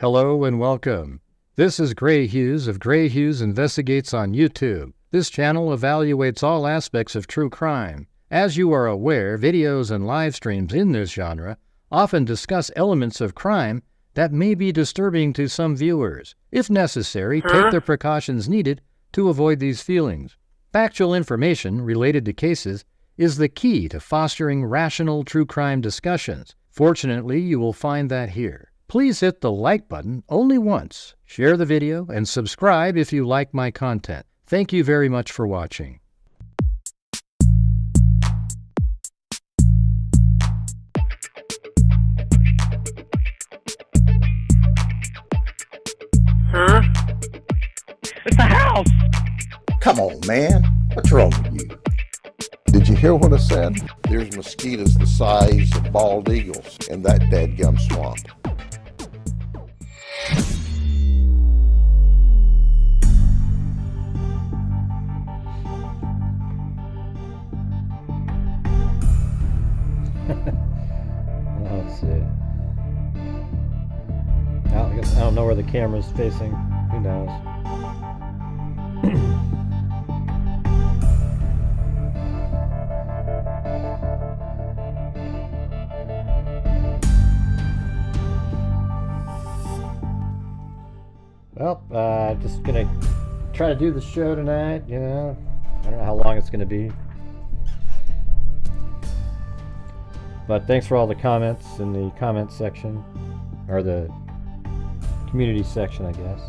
Hello and welcome. This is Grant Hughes of Grant Hughes Investigates on YouTube. This channel evaluates all aspects of true crime. As you are aware, videos and live streams in this genre often discuss elements of crime that may be disturbing to some viewers. If necessary, take the precautions needed to avoid these feelings. Factual information related to cases is the key to fostering rational true crime discussions. Fortunately, you will find that here. Please hit the like button only once, share the video, and subscribe if you like my content. Thank you very much for watching. It's a house! Come on, man. What's wrong with you? Did you hear what I said? There's mosquitoes the size of bald eagles in that dadgum swamp. Let's see. I don't know where the camera's facing. Who knows? Well, just gonna try to do the show tonight. You know, I don't know how long it's gonna be. But thanks for all the comments in the comment section, or the community section, I guess.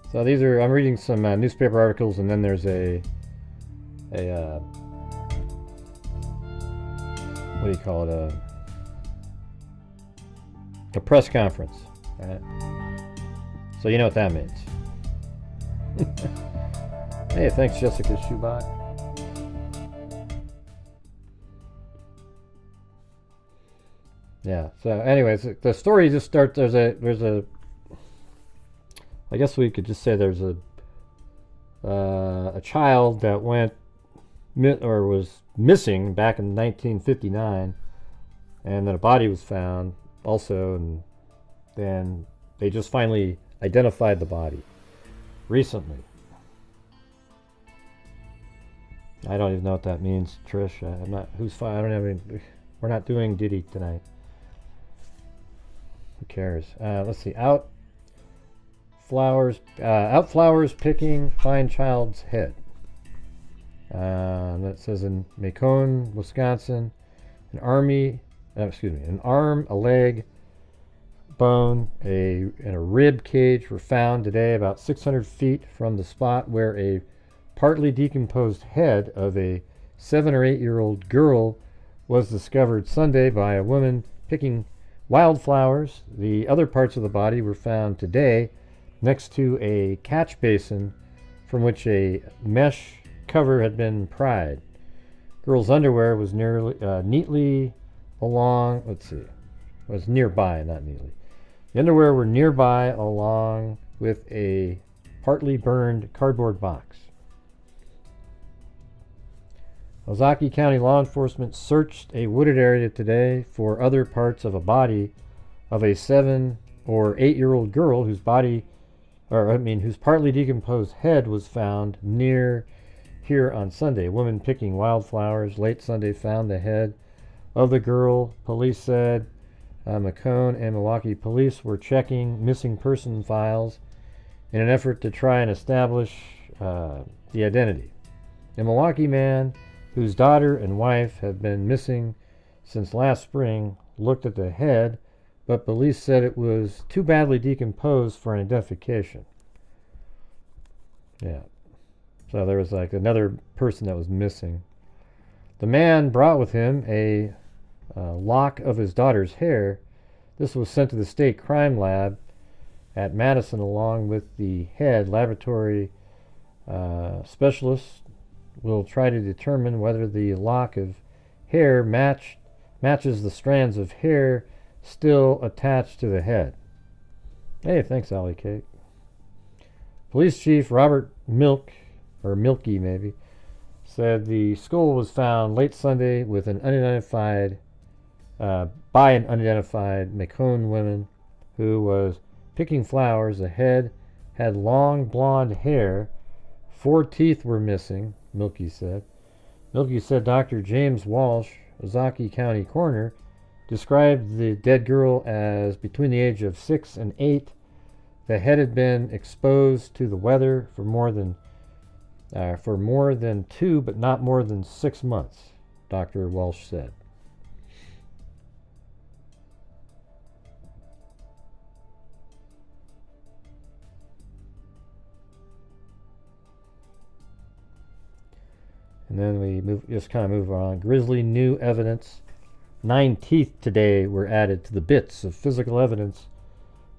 So these are, I'm reading some newspaper articles, and then there's a what do you call it, a press conference, right? So you know what that means. Hey, thanks Jessica Schubach. Yeah, so anyways, the story just starts, there's a I guess we could just say there's a child that was missing back in 1959, and then a body was found also, and then they just finally identified the body recently. I don't even know what that means, Trish. I'm not. Who's fine? I don't have any. We're not doing Diddy tonight. Who cares? Let's see. Out flowers picking, find child's head. That says in Macon, Wisconsin, an arm, a leg, bone, and a rib cage were found today about 600 feet from the spot where a partly decomposed head of a 7 or 8-year-old girl was discovered Sunday by a woman picking wildflowers. The other parts of the body were found today next to a catch basin from which a mesh cover had been pried. Girl's underwear was neatly along, was nearby, not neatly. The underwear were nearby along with a partly burned cardboard box. Ozaukee County law enforcement searched a wooded area today for other parts of a body of a 7 or 8-year-old girl whose partly decomposed head was found near here on Sunday. A woman picking wildflowers late Sunday found the head of the girl. Police said Macomb and Milwaukee police were checking missing person files in an effort to try and establish the identity. A Milwaukee man whose daughter and wife have been missing since last spring looked at the head, but police said it was too badly decomposed for an identification. Yeah. So there was like another person that was missing. The man brought with him a lock of his daughter's hair. This was sent to the state crime lab at Madison along with the head. Laboratory specialists will try to determine whether the lock of hair matches the strands of hair still attached to the head. Hey, thanks, Allie Kate. Police Chief Robert Milky said the skull was found late Sunday with an unidentified, by an unidentified Macon woman who was picking flowers. The head had long blonde hair. 4 teeth were missing, Milky said. Milky said Dr. James Walsh, Ozaukee County coroner, described the dead girl as between the age of 6 and 8. The head had been exposed to the weather for more than 2, but not more than 6 months, Dr. Walsh said. And then we just kind of move on. Grizzly new evidence. 9 teeth today were added to the bits of physical evidence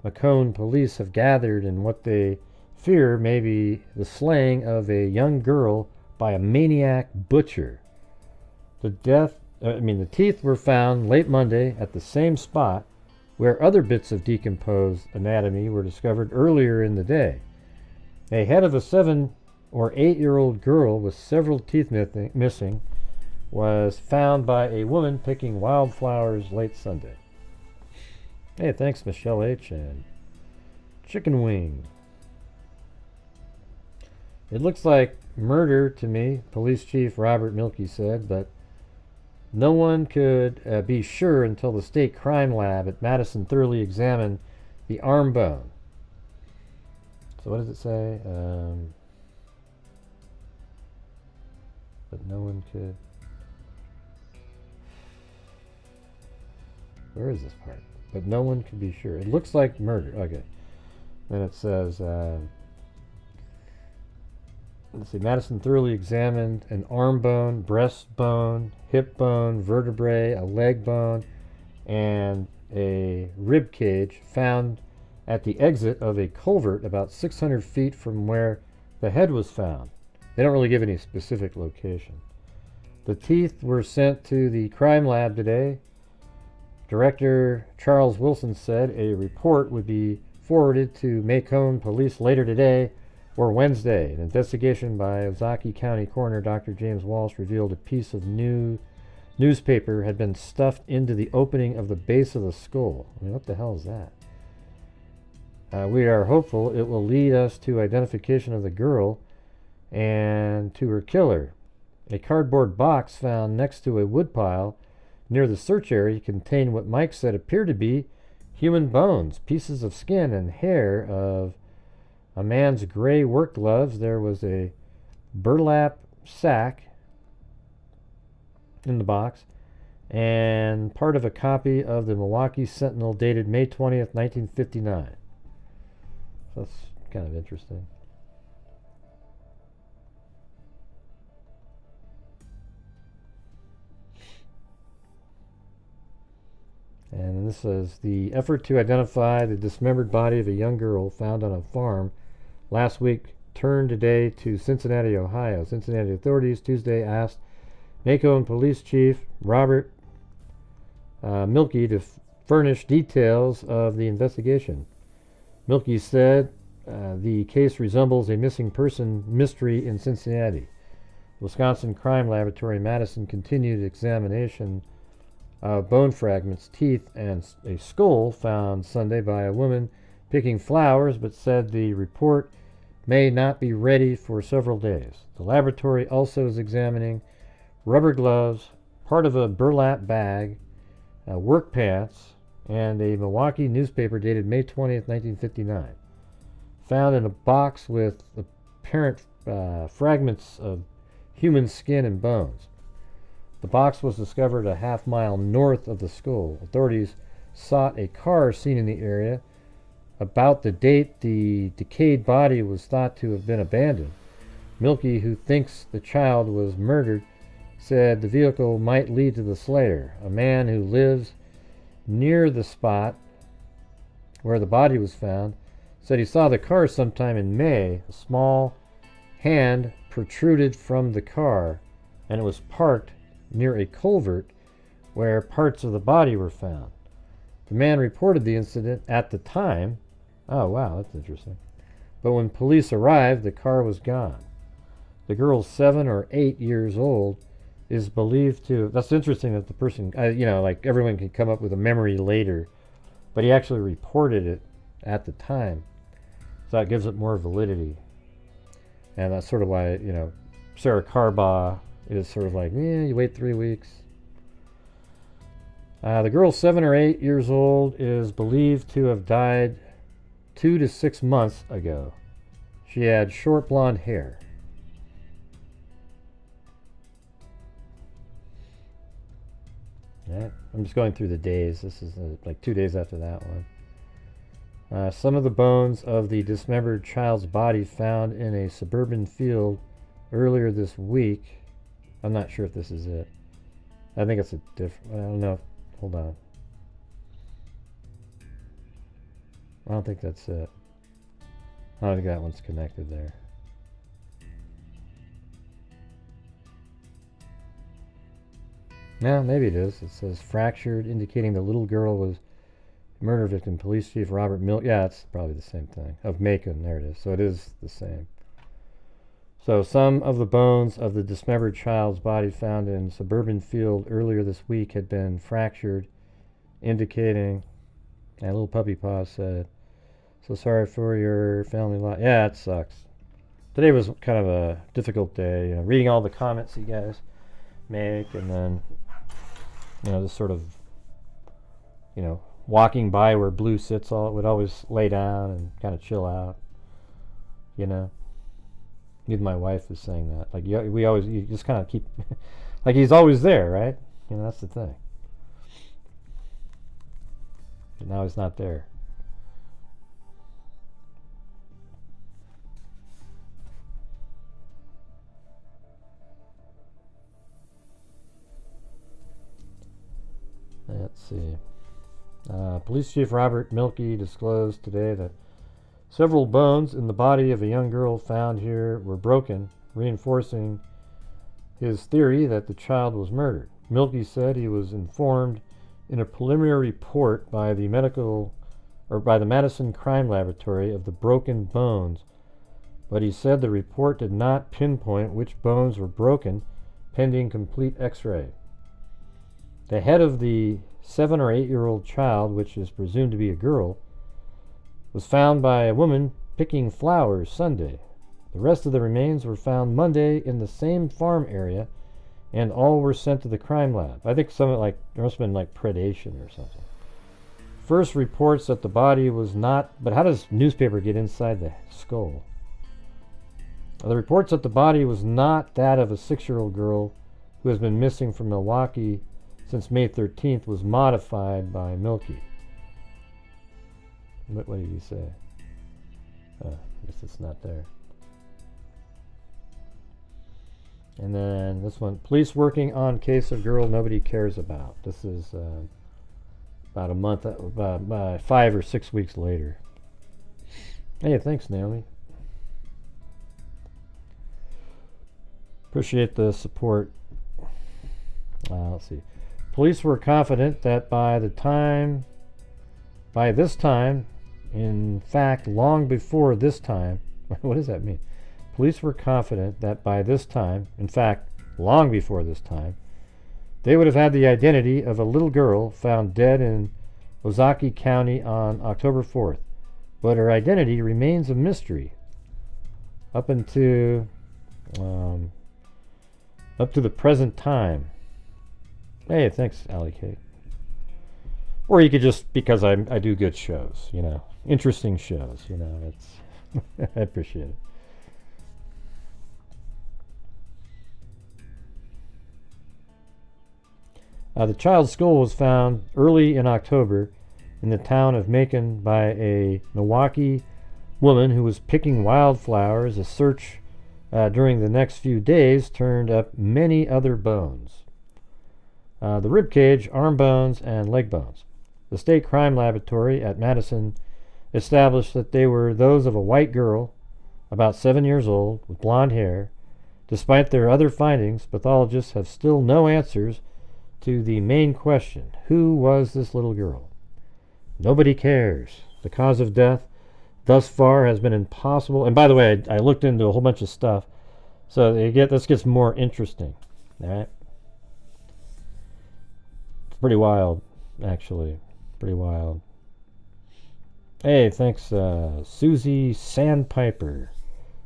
Macon police have gathered in what they fear may be the slaying of a young girl by a maniac butcher. The teeth were found late Monday at the same spot where other bits of decomposed anatomy were discovered earlier in the day. A head of a 7 or 8-year-old girl with several teeth missing was found by a woman picking wildflowers late Sunday. Hey, thanks Michelle H. and Chicken Wing. It looks like murder to me, Police Chief Robert Milky said, but no one could be sure until the state crime lab at Madison thoroughly examined the arm bone. So what does it say? But no one could... Where is this part? But no one could be sure. It looks like murder. Okay. Then it says, let's see, Madison thoroughly examined an arm bone, breast bone, hip bone, vertebrae, a leg bone, and a rib cage found at the exit of a culvert about 600 feet from where the head was found. They don't really give any specific location. The teeth were sent to the crime lab today. Director Charles Wilson said a report would be forwarded to Macon Police later today or Wednesday. An investigation by Ozaukee County Coroner Dr. James Walsh revealed a piece of newspaper had been stuffed into the opening of the base of the skull. I mean, what the hell is that? We are hopeful it will lead us to identification of the girl and to her killer. A cardboard box found next to a woodpile near the search area contained what Mike said appeared to be human bones, pieces of skin and hair of a man's gray work gloves. There was a burlap sack in the box and part of a copy of the Milwaukee Sentinel dated May 20th, 1959. So that's kind of interesting. And this says, the effort to identify the dismembered body of a young girl found on a farm last week turned today to Cincinnati, Ohio. Cincinnati authorities Tuesday asked Macon Police Chief Robert Milky to furnish details of the investigation. Milky said the case resembles a missing person mystery in Cincinnati. Wisconsin Crime Laboratory Madison continued examination bone fragments, teeth, and a skull found Sunday by a woman picking flowers, but said the report may not be ready for several days. The laboratory also is examining rubber gloves, part of a burlap bag, work pants, and a Milwaukee newspaper dated May 20th, 1959, found in a box with apparent fragments of human skin and bones. The box was discovered a half-mile north of the skull. Authorities sought a car seen in the area. About the date the decayed body was thought to have been abandoned. Milky, who thinks the child was murdered, said the vehicle might lead to the slayer. A man who lives near the spot where the body was found said he saw the car sometime in May. A small hand protruded from the car, and it was parked near a culvert where parts of the body were found. The man reported the incident at the time. Oh, wow, that's interesting. But when police arrived, the car was gone. The girl, 7 or 8 years old, is believed to... That's interesting that the person, like everyone can come up with a memory later, but he actually reported it at the time. So that gives it more validity. And that's sort of why, Sarah Carbaugh is sort of like, you wait 3 weeks. The girl, 7 or 8 years old, is believed to have died 2 to 6 months ago. She had short blonde hair. Yeah, I'm just going through the days. This is like 2 days after that one. Some of the bones of the dismembered child's body found in a suburban field earlier this week. I'm not sure if this is it. I think it's a different... I don't know. Hold on. I don't think that's it. I don't think that one's connected there. No, maybe it is. It says fractured, indicating the little girl was murder victim. Police Chief Robert Milk. Yeah, it's probably the same thing. Of Macon. There it is. So it is the same. So some of the bones of the dismembered child's body found in suburban field earlier this week had been fractured, indicating, and little puppy paw said, "So sorry for your family loss." Yeah, it sucks. Today was kind of a difficult day. Reading all the comments you guys make, and then, just sort of, walking by where Blue sits, would always lay down and kind of chill out. Even my wife is saying that. Like, you just kind of keep, like he's always there, right? That's the thing. But now he's not there. Let's see. Police Chief Robert Milkey disclosed today that several bones in the body of a young girl found here were broken, reinforcing his theory that the child was murdered. Milkey said he was informed in a preliminary report by the Madison Crime Laboratory of the broken bones, but he said the report did not pinpoint which bones were broken, pending complete X-ray. The head of the 7 or 8-year-old child, which is presumed to be a girl, was found by a woman picking flowers Sunday. The rest of the remains were found Monday in the same farm area, and all were sent to the crime lab. I think there must have been predation or something. First reports that the body was not... But how does newspaper get inside the skull? The reports that the body was not that of a 6-year-old girl who has been missing from Milwaukee since May 13th was modified by Milkey. What did he say? I guess it's not there. And then this one, police working on case of girl nobody cares about. This is about a month, about 5 or 6 weeks later. Hey, thanks, Naomi. Appreciate the support. Let's see. Police were confident that by this time, in fact, long before this time, what does that mean? Police were confident that by this time, in fact, long before this time, they would have had the identity of a little girl found dead in Ozaukee County on October 4th. But her identity remains a mystery up to the present time. Hey, thanks, Allie Kate. Or you could just, because I do good shows, interesting shows, it's I appreciate it. The child's skull was found early in October in the town of Macon by a Milwaukee woman who was picking wildflowers. A search during the next few days turned up many other bones. The rib cage, arm bones, and leg bones. The State Crime Laboratory at Madison established that they were those of a white girl, about 7 years old, with blonde hair. Despite their other findings, pathologists have still no answers to the main question: who was this little girl? Nobody cares. The cause of death thus far has been impossible. And by the way, I looked into a whole bunch of stuff. So this gets more interesting. All right. It's pretty wild, actually. Pretty wild. Hey, thanks, Susie Sandpiper.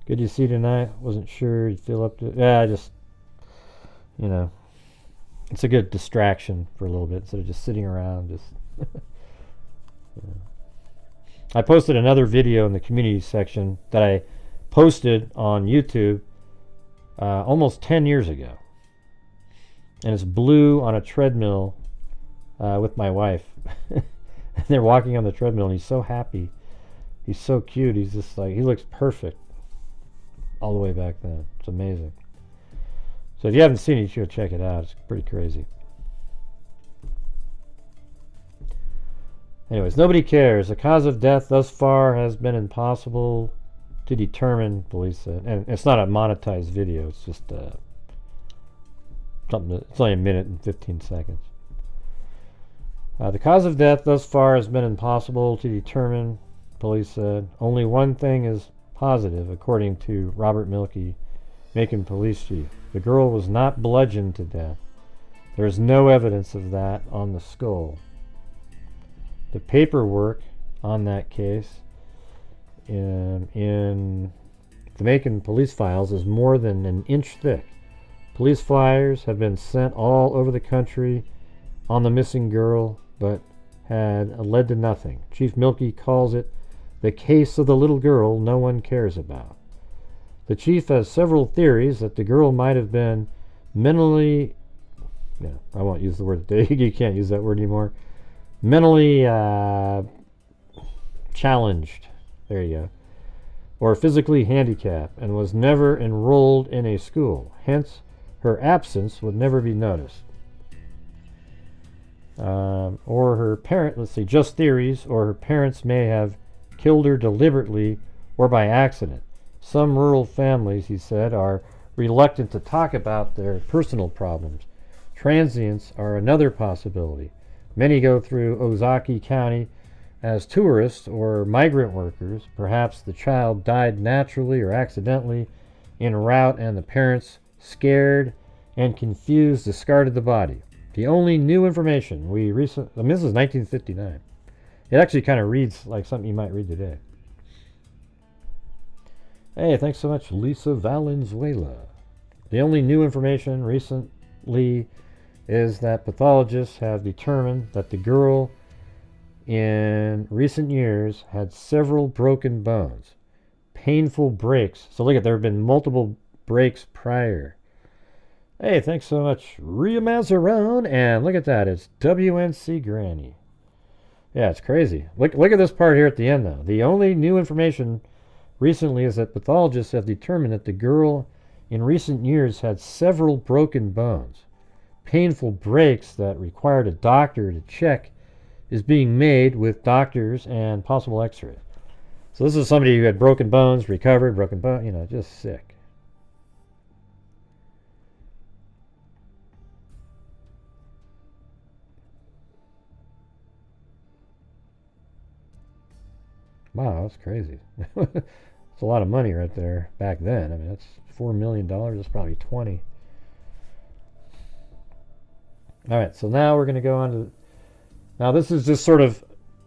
Good to see you tonight. Wasn't sure you'd feel up to it. Yeah, I just, you know, it's a good distraction for a little bit instead of just sitting around. Just, yeah. I posted another video in the community section that I posted on YouTube almost 10 years ago. And it's Blue on a treadmill with my wife. And they're walking on the treadmill, and he's so happy. He's so cute. He's just like, he looks perfect all the way back then. It's amazing. So if you haven't seen it, you should check it out. It's pretty crazy. Anyways, nobody cares. The cause of death thus far has been impossible to determine, police said. And it's not a monetized video. It's just something. It's only a minute and 15 seconds. The cause of death thus far has been impossible to determine, police said. Only one thing is positive, according to Robert Milkey, Macon police chief. The girl was not bludgeoned to death. There is no evidence of that on the skull. The paperwork on that case in the Macon police files is more than an inch thick. Police flyers have been sent all over the country on the missing girl, but had led to nothing. Chief Milkey calls it the case of the little girl no one cares about. The chief has several theories that the girl might have been mentally, I won't use the word, you can't use that word anymore, mentally challenged, there you go, or physically handicapped, and was never enrolled in a school. Hence, her absence would never be noticed. Or her parent, let's see, just theories, or her parents may have killed her deliberately or by accident. Some rural families, he said, are reluctant to talk about their personal problems. Transients are another possibility. Many go through Ozaki County as tourists or migrant workers. Perhaps the child died naturally or accidentally en route, and the parents, scared and confused, discarded the body. The only new information we recently, this is 1959. It actually kind of reads like something you might read today. Hey, thanks so much, Lisa Valenzuela. The only new information recently is that pathologists have determined that the girl in recent years had several broken bones, painful breaks. So look at, there have been multiple breaks prior. Hey, thanks so much, Ria Mazaron, and look at that, it's WNC Granny. Yeah, it's crazy. Look at this part here at the end, though. The only new information recently is that pathologists have determined that the girl in recent years had several broken bones. Painful breaks that required a doctor to check is being made with doctors and possible x-ray. So this is somebody who had broken bones, recovered, broken bone, just sick. Wow, that's crazy. It's a lot of money right there back then. I mean, that's $4 million. That's probably 20. All right, so now we're going to go on to... Now, this is just sort of...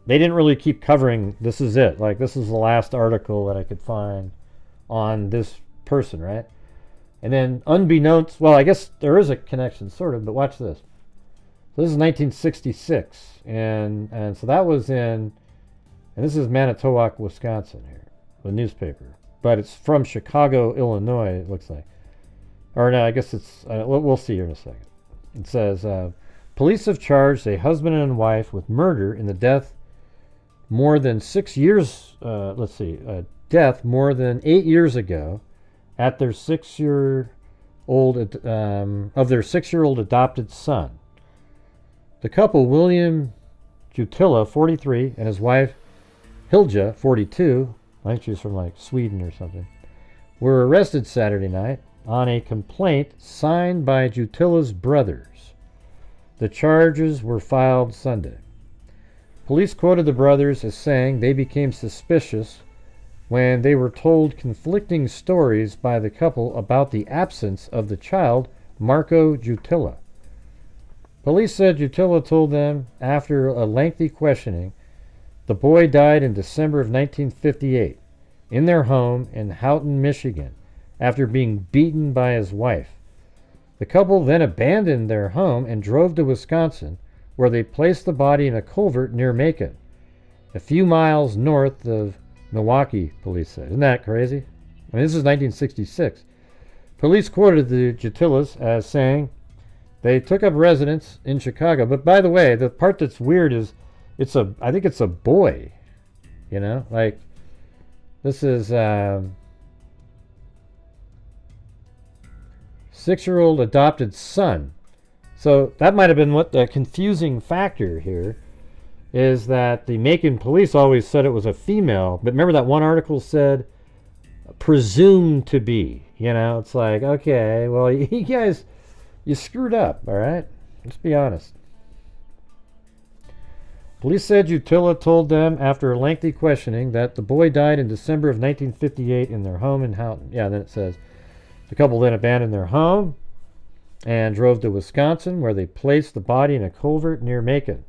They didn't really keep covering... This is it. Like, this is the last article that I could find on this person, right? And then, unbeknownst... Well, I guess there is a connection, sort of, but watch this. So this is 1966. And so that was in... And this is Manitowoc, Wisconsin here, the newspaper. But it's from Chicago, Illinois, it looks like. Or no, I guess it's, we'll see here in a second. It says, police have charged a husband and wife with murder in the death more than 6 years, death more than 8 years ago at their 6-year-old, of their 6-year-old adopted son. The couple, William Jutila, 43, and his wife, Hilja, 42, I think she's from like Sweden or something, were arrested Saturday night on a complaint signed by Jutila's brothers. The charges were filed Sunday. Police quoted the brothers as saying they became suspicious when they were told conflicting stories by the couple about the absence of the child, Marco Jutila. Police said Jutila told them after a lengthy questioning the boy died in December of 1958 in their home in Houghton, Michigan, after being beaten by his wife. The couple then abandoned their home and drove to Wisconsin, where they placed the body in a culvert near Macon, a few miles north of Milwaukee, police said. Isn't that crazy? I mean, this is 1966. Police quoted the Jutilas as saying they took up residence in Chicago. But by the way, the part that's weird is I think it's a boy, you know? Like, this is 6-year-old adopted son. So that might have been what the confusing factor here is, that the Macon police always said it was a female. But remember that one article said presumed to be, you know? It's like, okay, well, you guys, you screwed up, all right? Let's be honest. Police said Jutila told them after a lengthy questioning that the boy died in December of 1958 in their home in Houghton. Yeah, then it says the couple then abandoned their home and drove to Wisconsin, where they placed the body in a culvert near Macon.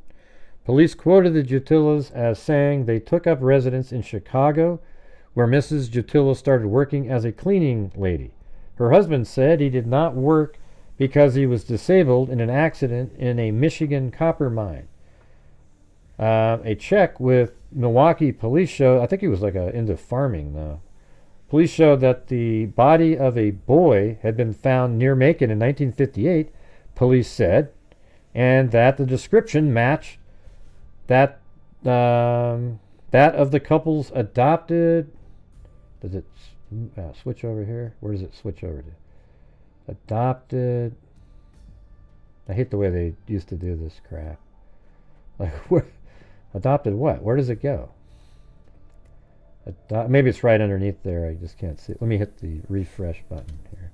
Police quoted the Jutilas as saying they took up residence in Chicago, where Mrs. Jutila started working as a cleaning lady. Her husband said he did not work because he was disabled in an accident in a Michigan copper mine. A check with Milwaukee police showed, I think he was like into farming though. Police showed that the body of a boy had been found near Macon in 1958, police said, and that the description matched that of the couple's adopted. Does it switch over here? Where does it switch over to? Adopted. I hate the way they used to do this crap. Like, where, adopted what? Where does it go? Maybe it's right underneath there. I just can't see it. Let me hit the refresh button here.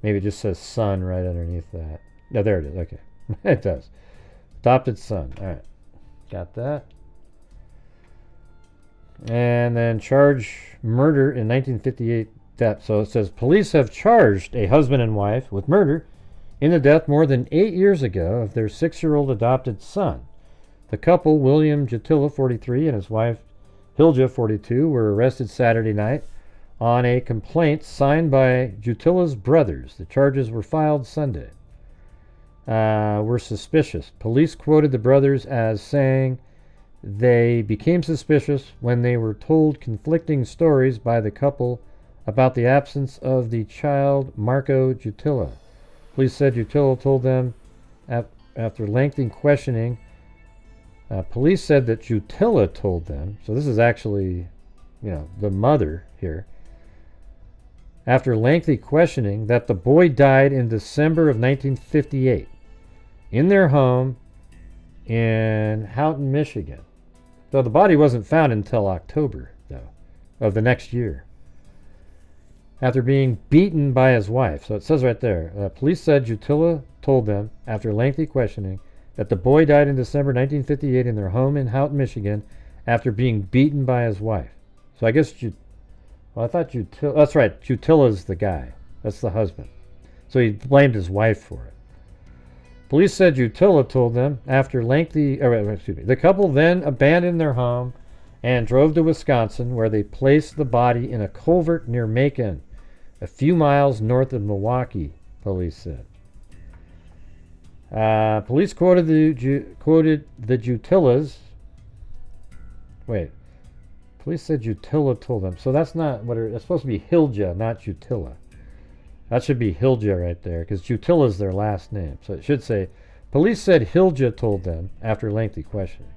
Maybe it just says son right underneath that. No, there it is. Okay. It does. Adopted son. All right. Got that. And then charge murder in 1958 death. So it says police have charged a husband and wife with murder in the death more than 8 years ago of their 6-year-old adopted son. The couple, William Jutila, 43, and his wife, Hilja, 42, were arrested Saturday night on a complaint signed by Jutila's brothers. The charges were filed Sunday. Were suspicious. Police quoted the brothers as saying they became suspicious when they were told conflicting stories by the couple about the absence of the child, Marco Jutila. Police said Jutila told them after lengthy questioning. Police said that Jutila told them, so this is actually, the mother here, after lengthy questioning, that the boy died in December of 1958 in their home in Houghton, Michigan. Though the body wasn't found until October, though, of the next year, after being beaten by his wife. So it says right there, police said Jutila told them, after lengthy questioning, that the boy died in December 1958 in their home in Houghton, Michigan, after being beaten by his wife. So I guess I thought Jutila, that's right, Jutila's the guy. That's the husband. So he blamed his wife for it. Police said Jutila told them after the couple then abandoned their home and drove to Wisconsin, where they placed the body in a culvert near Macon, a few miles north of Milwaukee, police said. Police quoted the Jutilas. Wait. Police said Jutila told them. So that's not what it's supposed to be. Hilja, not Jutila. That should be Hilja right there, because Jutila is their last name. So it should say, police said Hilja told them after lengthy questioning.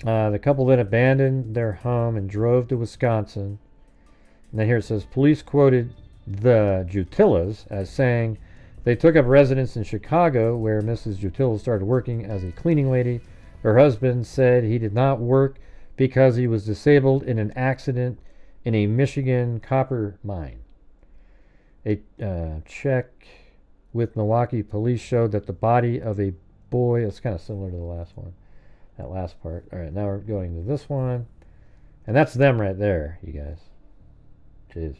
The couple then abandoned their home and drove to Wisconsin. And then here it says, police quoted the Jutilas as saying they took up residence in Chicago, where Mrs. Jutila started working as a cleaning lady. Her husband said he did not work because he was disabled in an accident in a Michigan copper mine. A check with Milwaukee police showed that the body of a boy, it's kind of similar to the last one, that last part. All right, now we're going to this one. And that's them right there, you guys. Jeez.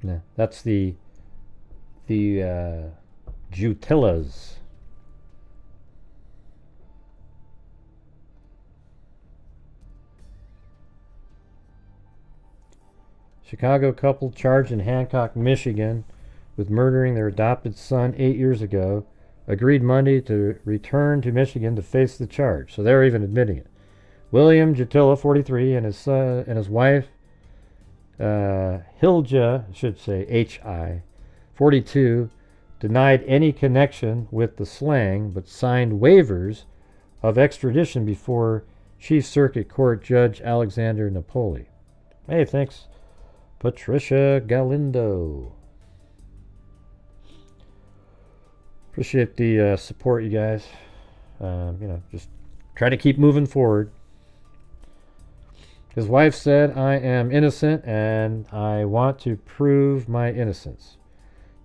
Yeah, that's the Jutilas. Chicago couple charged in Hancock, Michigan with murdering their adopted son 8 years ago agreed Monday to return to Michigan to face the charge. So they're even admitting it. William Jutila, 43, and his wife Hilja, should say H.I., 42, denied any connection with the slang but signed waivers of extradition before Chief Circuit Court Judge Alexander Napoli. Hey, thanks, Patricia Galindo. Appreciate the support, you guys. Just try to keep moving forward. His wife said, "I am innocent and I want to prove my innocence."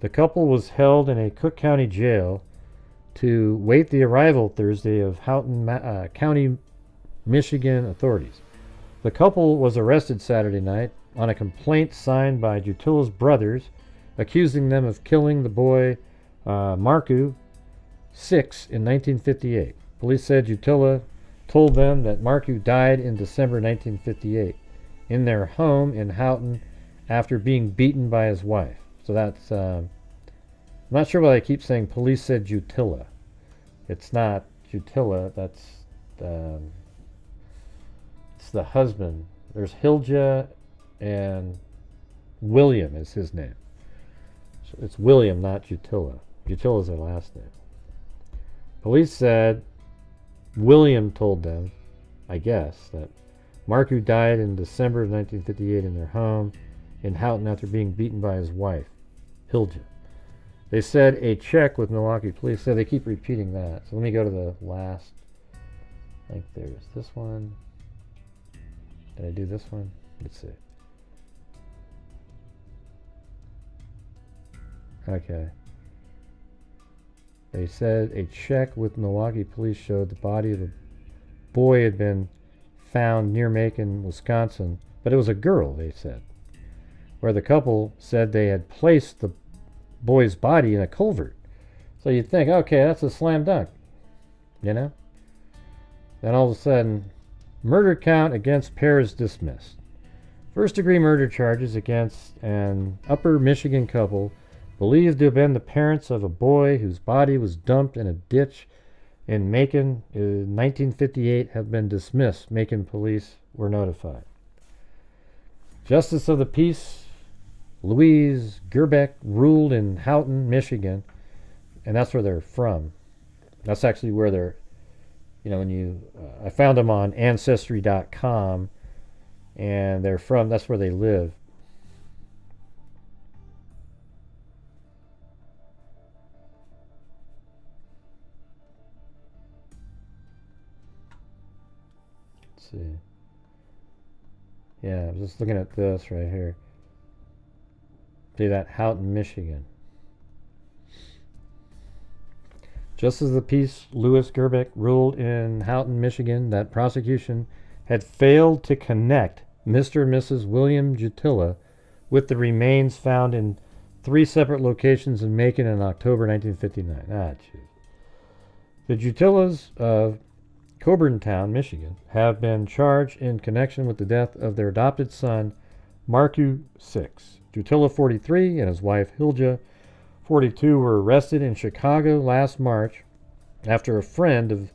The couple was held in a Cook County jail to wait the arrival Thursday of Houghton County, Michigan authorities. The couple was arrested Saturday night on a complaint signed by Jutila's brothers, accusing them of killing the boy Marku 6 in 1958. Police said Jutila told them that Marku died in December 1958 in their home in Houghton after being beaten by his wife. So that's, I'm not sure why I keep saying police said Jutila. It's not Jutila, that's, it's the husband. There's Hilja and William is his name. So it's William, not Jutila. Jutila is their last name. Police said William told them, I guess, that Marku died in December of 1958 in their home in Houghton after being beaten by his wife, Hilja. They said a check with Milwaukee police. So they keep repeating that. So let me go to the last. I think there's this one. Did I do this one? Let's see. Okay. They said a check with Milwaukee police showed the body of a boy had been found near Macon, Wisconsin, but it was a girl, they said, where the couple said they had placed the boy's body in a culvert. So you'd think, okay, that's a slam dunk, you know? Then all of a sudden, murder count against pair is dismissed. First-degree murder charges against an Upper Michigan couple believed to have been the parents of a boy whose body was dumped in a ditch in Macon in 1958 have been dismissed. Macon police were notified. Justice of the Peace Louise Gerbeck ruled in Houghton, Michigan, and that's where they're from. That's actually where they're, when you, I found them on Ancestry.com, and they're from, that's where they live. Let's see. Yeah, I'm just looking at this right here. See that? Houghton, Michigan. Justice of the Peace Louis Gerbeck ruled in Houghton, Michigan that prosecution had failed to connect Mr. and Mrs. William Jutila with the remains found in 3 separate locations in Macon in October 1959. Jeez. The Jutilas of Coburntown, Michigan, have been charged in connection with the death of their adopted son, Marku 6. Jutila, 43, and his wife, Hilja, 42, were arrested in Chicago last March after a friend of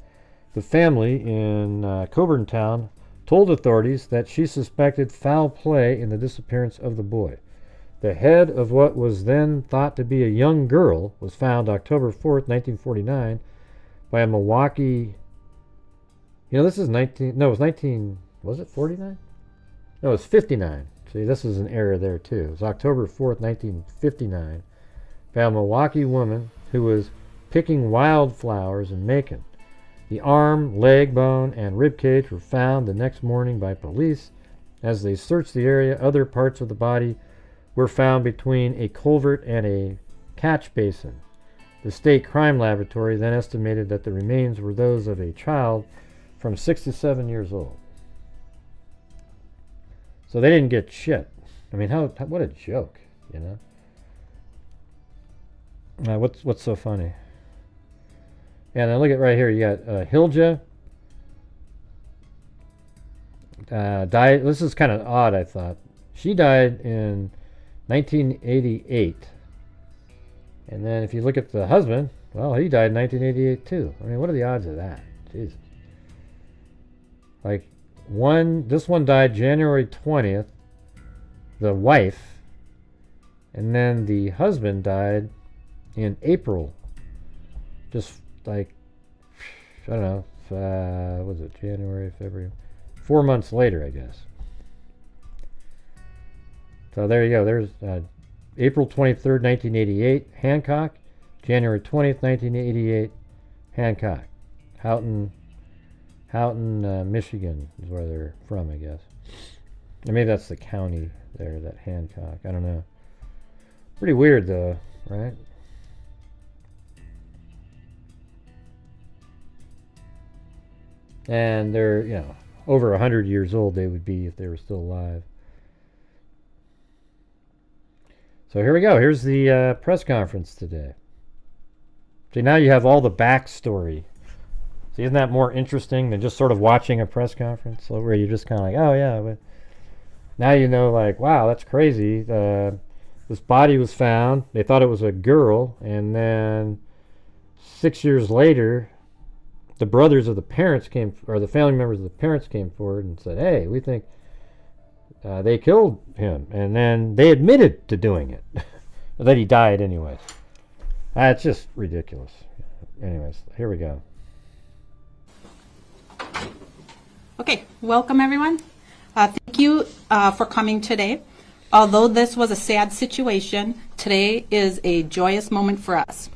the family in Coburntown told authorities that she suspected foul play in the disappearance of the boy. The head of what was then thought to be a young girl was found October 4th, 1949 by a Milwaukee... this is 19... No, it was 19... Was it 49? No, it was 59. See, this is an error there, too. It was October 4th, 1959 by a Milwaukee woman who was picking wildflowers in Macon. The arm, leg bone, and rib cage were found the next morning by police As they searched the area, other parts of the body were found between a culvert and a catch basin. The state crime laboratory then estimated that the remains were those of a child from 6 to 7 years old. So they didn't get shit. I mean, what a joke, you know? What's so funny? Yeah, now look at right here. You got Hilja. Died. This is kind of odd, I thought. She died in 1988. And then if you look at the husband, well, he died in 1988 too. I mean, what are the odds of that? Jesus. Like, this one died January 20th, the wife, and then the husband died in April. Just like, I don't know, what was it, January, February? 4 months later, I guess. So there you go. There's April 23rd, 1988, Hancock. January 20th, 1988, Hancock. Houghton, Michigan is where they're from, I guess. And maybe that's the county there, that Hancock. I don't know. Pretty weird, though, right? And they're, you know, over 100 years old they would be if they were still alive. So here we go. Here's the press conference today. See, now you have all the backstory. See, isn't that more interesting than just sort of watching a press conference where you're just kind of like, oh yeah, but now you know, like, wow, that's crazy. This body was found. They thought it was a girl, and then 6 years later, the brothers of the parents or the family members of the parents came forward and said, hey, we think they killed him. And then they admitted to doing it. That he died anyways. It's just ridiculous. Anyways, here we go. Okay, welcome everyone. Thank you for coming today. Although this was a sad situation, today is a joyous moment for us,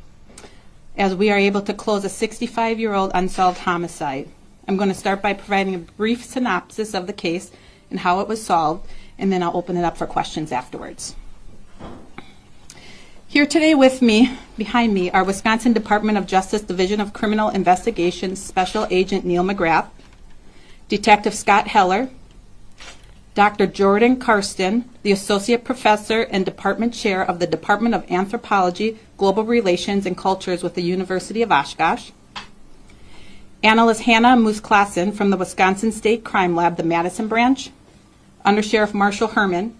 as we are able to close a 65-year-old unsolved homicide. I'm going to start by providing a brief synopsis of the case and how it was solved, and then I'll open it up for questions afterwards. Here today with me, behind me, are Wisconsin Department of Justice Division of Criminal Investigations Special Agent Neil McGrath, Detective Scott Heller, Dr. Jordan Karsten, the Associate Professor and Department Chair of the Department of Anthropology, Global Relations, and Cultures with the University of Oshkosh, Analyst Hannah Moose-Klassen from the Wisconsin State Crime Lab, the Madison Branch, Undersheriff Marshall Herman,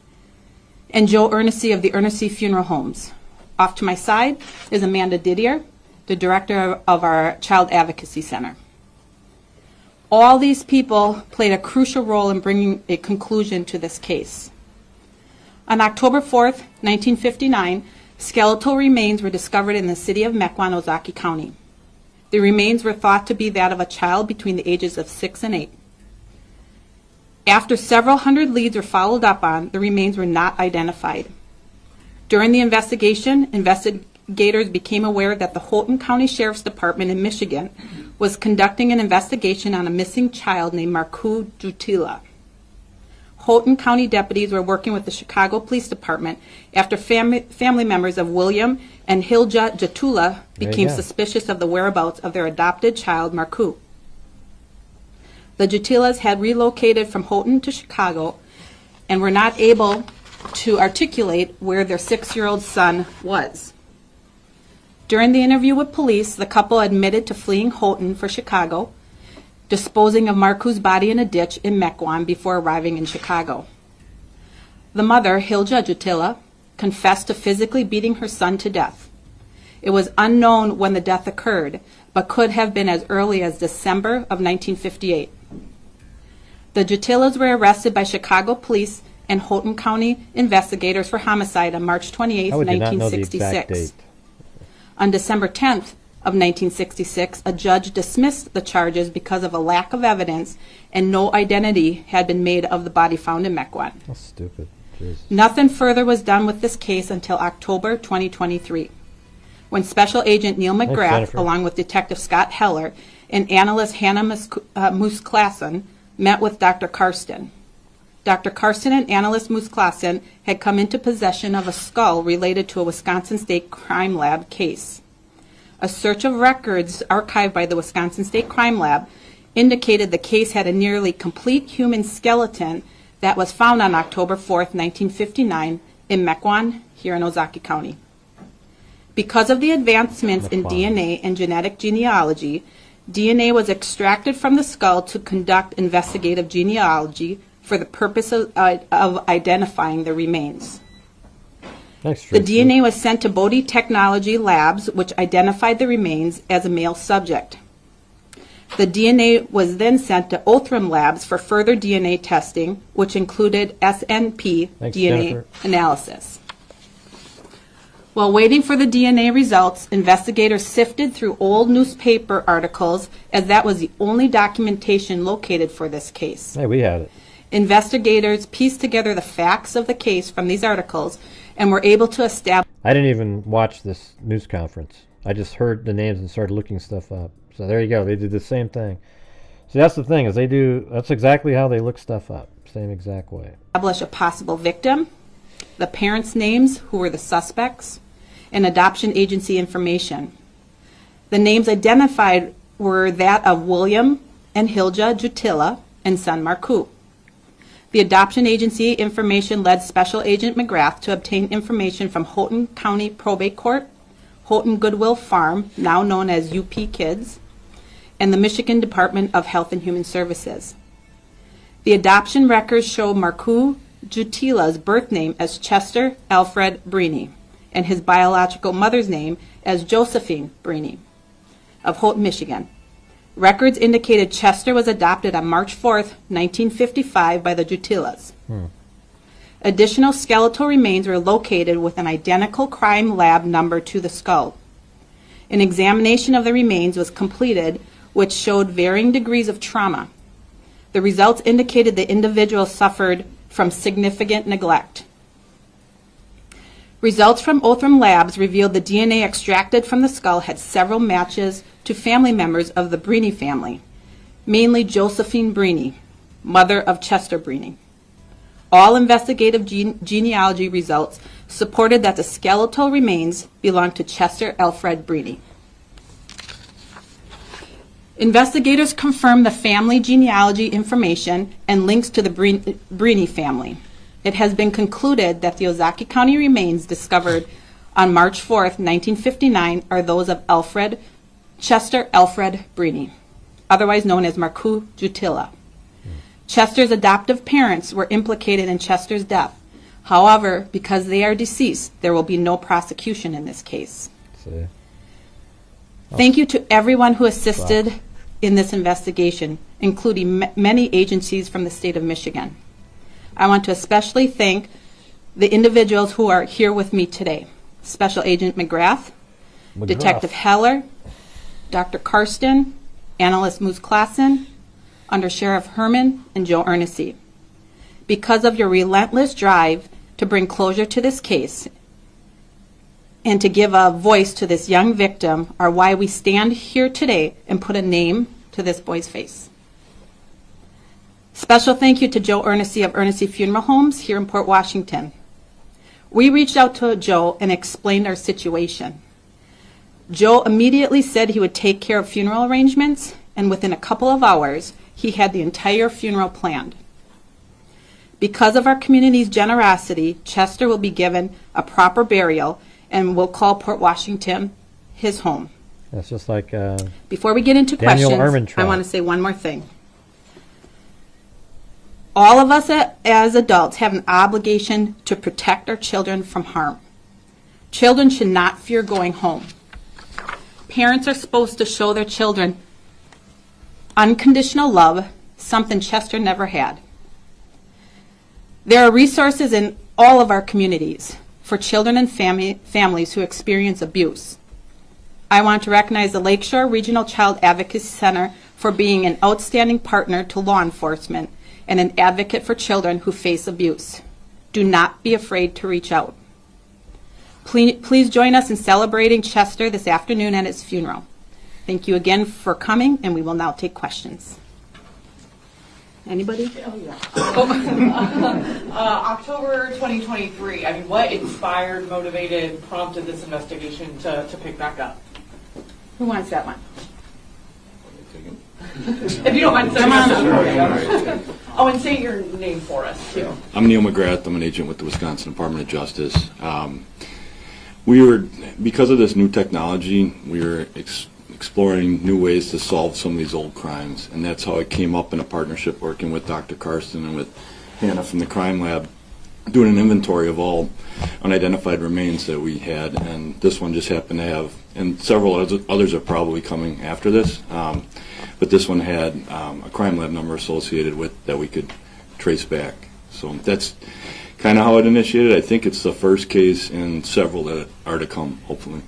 and Joe Ernestey of the Ernestey Funeral Homes. Off to my side is Amanda Didier, the Director of our Child Advocacy Center. All these people played a crucial role in bringing a conclusion to this case. On October 4th, 1959, skeletal remains were discovered in the city of Mequon, Ozaukee County. The remains were thought to be that of a child between the ages of 6 and 8. After several hundred leads were followed up on, the remains were not identified. During the investigation, investigators became aware that the Houghton County Sheriff's Department in Michigan was conducting an investigation on a missing child named Marku Jutila. Houghton County deputies were working with the Chicago Police Department after family members of William and Hilja Jutila became suspicious of the whereabouts of their adopted child, Marku. The Jutilas had relocated from Houghton to Chicago and were not able to articulate where their 6-year-old son was. During the interview with police, the couple admitted to fleeing Houghton for Chicago, disposing of Marku's body in a ditch in Mequon before arriving in Chicago. The mother, Hilja Jutila, confessed to physically beating her son to death. It was unknown when the death occurred, but could have been as early as December of 1958. The Jutilas were arrested by Chicago police and Houghton County investigators for homicide on March 28, 1966. On December 10th of 1966, a judge dismissed the charges because of a lack of evidence and no identity had been made of the body found in Mequon. That's stupid. Jeez. Nothing further was done with this case until October 2023, when Special Agent Neil McGrath, along with Detective Scott Heller and Analyst Hannah Moose-Klassen, met with Dr. Karsten. Dr. Karsten and analyst Musklassen had come into possession of a skull related to a Wisconsin State Crime Lab case. A search of records archived by the Wisconsin State Crime Lab indicated the case had a nearly complete human skeleton that was found on October 4th, 1959 in Mequon, here in Ozaukee County. Because of the advancements in DNA and genetic genealogy, DNA was extracted from the skull to conduct investigative genealogy for the purpose of identifying the remains. The DNA was sent to Bodie Technology Labs, which identified the remains as a male subject. The DNA was then sent to Othram Labs for further DNA testing, which included SNP DNA analysis. While waiting for the DNA results, investigators sifted through old newspaper articles, as that was the only documentation located for this case. Hey, we had it. Investigators pieced together the facts of the case from these articles and were able to establish... I didn't even watch this news conference. I just heard the names and started looking stuff up. So there you go. They did the same thing. See, that's the thing, is that's exactly how they look stuff up. Same exact way. Establish a possible victim, the parents' names, who were the suspects, and adoption agency information. The names identified were that of William and Hilja Jutila and son Marku. The adoption agency information led Special Agent McGrath to obtain information from Houghton County Probate Court, Houghton Goodwill Farm, now known as UP Kids, and the Michigan Department of Health and Human Services. The adoption records show Marku Jutila's birth name as Chester Alfred Brini and his biological mother's name as Josephine Brini of Houghton, Michigan. Records indicated Chester was adopted on March 4th, 1955 by the Jutilas. Additional skeletal remains were located with an identical crime lab number to the skull. An examination of the remains was completed, which showed varying degrees of trauma. The results indicated the individual suffered from significant neglect. Results from Othram Labs revealed the DNA extracted from the skull had several matches to family members of the Brini family, mainly Josephine Brini, mother of Chester Brini. All investigative genealogy results supported that the skeletal remains belonged to Chester Alfred Brini. Investigators confirmed the family genealogy information and links to the Brini family. It has been concluded that the Ozaukee County remains discovered on March 4th, 1959 are those of Chester Alfred Brini, otherwise known as Marku Jutila. Chester's adoptive parents were implicated in Chester's death. However, because they are deceased, there will be no prosecution in this case. Thank you to everyone who assisted in this investigation, including many agencies from the state of Michigan. I want to especially thank the individuals who are here with me today. Special Agent McGrath, Detective Heller, Dr. Karsten, Analyst Musklassen, Under Sheriff Herman, and Joe Ernessy. Because of your relentless drive to bring closure to this case and to give a voice to this young victim are why we stand here today and put a name to this boy's face. Special thank you to Joe Ernessy of Ernessy Funeral Homes here in Port Washington. We reached out to Joe and explained our situation. Joe immediately said he would take care of funeral arrangements, and within a couple of hours, he had the entire funeral planned. Because of our community's generosity, Chester will be given a proper burial and will call Port Washington his home. That's just like before we get into Daniel questions, I want to say one more thing. All of us as adults have an obligation to protect our children from harm. Children should not fear going home. Parents are supposed to show their children unconditional love, something Chester never had. There are resources in all of our communities for children and families who experience abuse. I want to recognize the Lakeshore Regional Child Advocacy Center for being an outstanding partner to law enforcement and an advocate for children who face abuse. Do not be afraid to reach out. Please join us in celebrating Chester this afternoon at his funeral. Thank you again for coming, and we will now take questions. Anybody? October 2023. I mean, what inspired, motivated, prompted this investigation to pick back up? Who wants that one? If you don't mind saying that. Oh, and say your name for us, too. I'm Neil McGrath. I'm an agent with the Wisconsin Department of Justice. Because of this new technology, we were exploring new ways to solve some of these old crimes, and that's how it came up in a partnership working with Dr. Karsten and with Hannah from the Crime Lab, doing an inventory of all unidentified remains that we had, and this one just happened to have, and several others are probably coming after this, but this one had a crime lab number associated with that we could trace back. So that's kind of how it initiated. I think it's the first case in several that are to come, hopefully.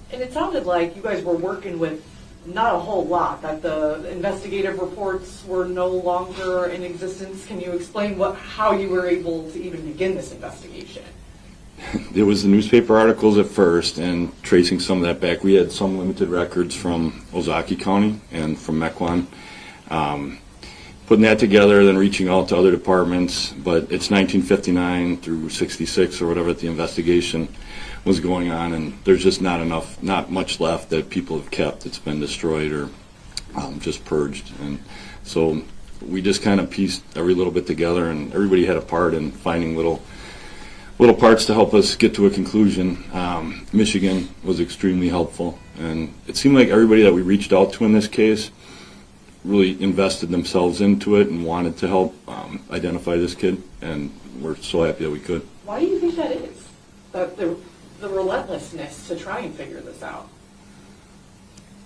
And it sounded like you guys were working with not a whole lot, that the investigative reports were no longer in existence. Can you explain how you were able to even begin this investigation? There was the newspaper articles at first, and tracing some of that back. We had some limited records from Ozaki County and from Mequon. Putting that together, then reaching out to other departments, but it's 1959 through 66 or whatever the investigation was going on, and there's just not much left that people have kept. It's been destroyed or just purged, and so we just kind of pieced every little bit together, and everybody had a part in finding little parts to help us get to a conclusion. Michigan was extremely helpful, and it seemed like everybody that we reached out to in this case really invested themselves into it and wanted to help identify this kid, and we're so happy that we could. Why do you think that is? The relentlessness to try and figure this out?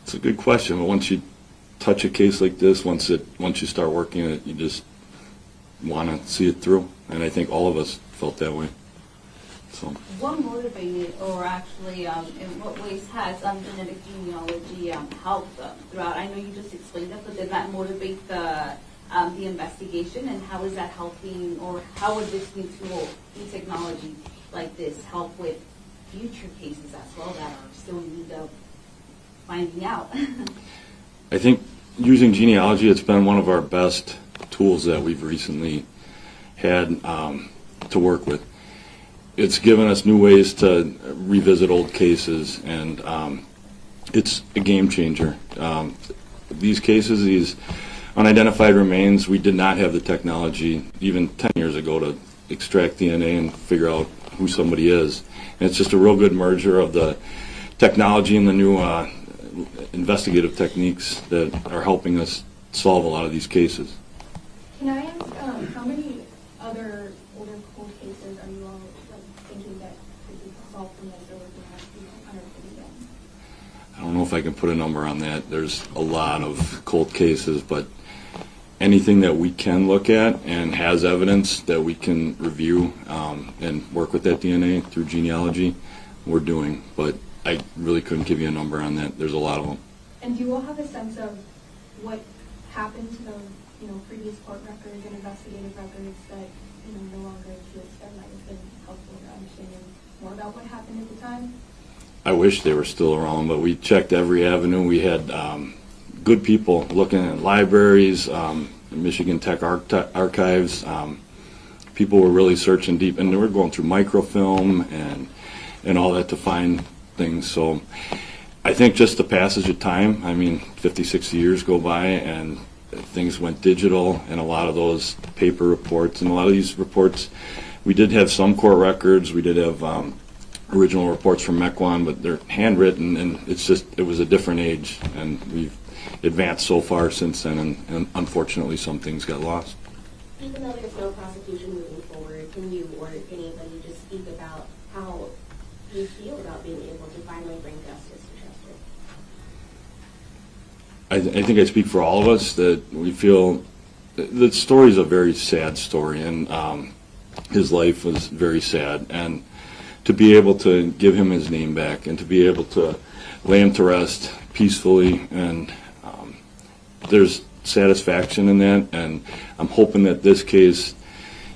It's a good question, but once you touch a case like this, once you start working it, you just want to see it through, and I think all of us felt that way. So. What motivated, or actually, in what ways has genetic genealogy helped throughout? I know you just explained it, but did that motivate the investigation, and how is that helping, or how would this new tool, new technology like this, help with future cases as well that are still in need of finding out? I think using genealogy, it's been one of our best tools that we've recently had to work with. It's given us new ways to revisit old cases, and it's a game changer. These cases, these unidentified remains, we did not have the technology even 10 years ago to extract DNA and figure out who somebody is. And it's just a real good merger of the technology and the new investigative techniques that are helping us solve a lot of these cases. Can I ask how many other older cold cases are you all thinking that could be solved from this, or would you have to be unearthed again? I don't know if I can put a number on that. There's a lot of cold cases, but anything that we can look at and has evidence that we can review and work with that DNA through genealogy, we're doing. But I really couldn't give you a number on that. There's a lot of them. And do you all have a sense of what happened to those, previous court records and investigative records that, no longer exist? That might have been helpful to understanding more about what happened at the time. I wish they were still around, but we checked every avenue. We had good people looking at libraries, Michigan Tech archives. People were really searching deep, and they were going through microfilm and all that to find things. So I think just the passage of time, 50, 60 years go by, and things went digital, and a lot of those paper reports, and a lot of these reports, we did have some court records, we did have original reports from Mequon, but they're handwritten, and it was a different age, and we've advanced so far since then, and unfortunately some things got lost. Even though there's no prosecution moving forward, can you or anybody just speak about how you feel about being able to finally bring justice to Chester? I think I speak for all of us that we feel the story is a very sad story, and his life was very sad, and to be able to give him his name back and to be able to lay him to rest peacefully, and there's satisfaction in that, and I'm hoping that this case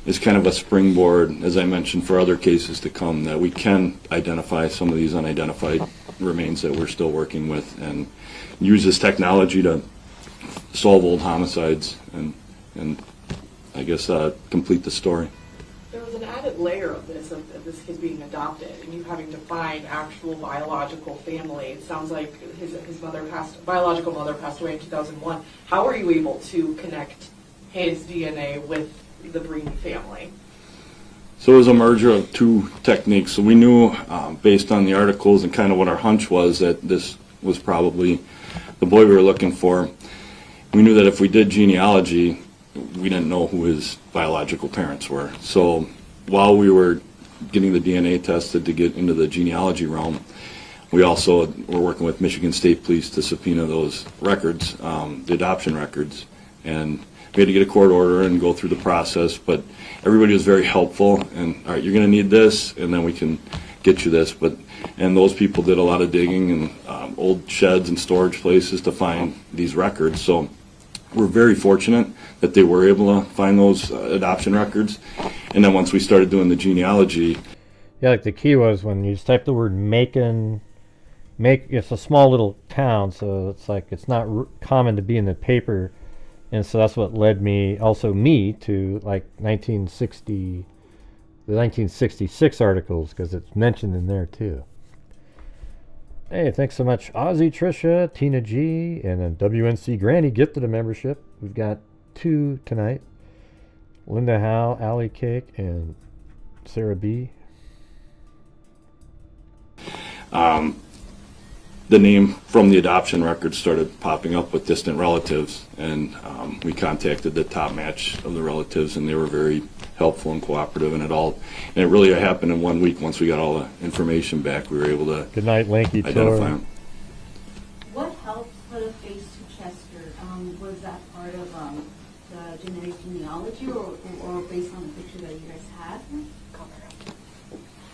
is kind of a springboard, as I mentioned, for other cases to come, that we can identify some of these unidentified remains that we're still working with and use this technology to solve old homicides and I guess, complete the story. There was an added layer of this this kid being adopted and you having to find actual biological family. It sounds like his biological mother passed away in 2001. How were you able to connect his DNA with the Breen family? So it was a merger of two techniques. So we knew, based on the articles and kind of what our hunch was, that this was probably the boy we were looking for. We knew that if we did genealogy, we didn't know who his biological parents were. So while we were getting the DNA tested to get into the genealogy realm, we also were working with Michigan State Police to subpoena those records, the adoption records. And we had to get a court order and go through the process, but everybody was very helpful. And, all right, you're going to need this, and then we can get you this. And those people did a lot of digging in old sheds and storage places to find these records. So we're very fortunate that they were able to find those adoption records. And then once we started doing the genealogy. Yeah, like the key was when you just type the word Macon, it's a small little town, so it's like it's not common to be in the paper. And so that's what led me to like the 1966 articles, because it's mentioned in there too. Hey, thanks so much, Ozzy, Trisha, Tina G, and then WNC Granny gifted a membership. We've got 2 tonight. Linda Howe, Allie Cake, and Sarah B. The name from the adoption record started popping up with distant relatives, and we contacted the top match of the relatives, and they were very helpful and cooperative, and it really happened in 1 week. Once we got all the information back, we were able to Good night, Lanky identify him. What helped put a face to Chester? Was that part of the genetic genealogy or based on the picture that you guys had?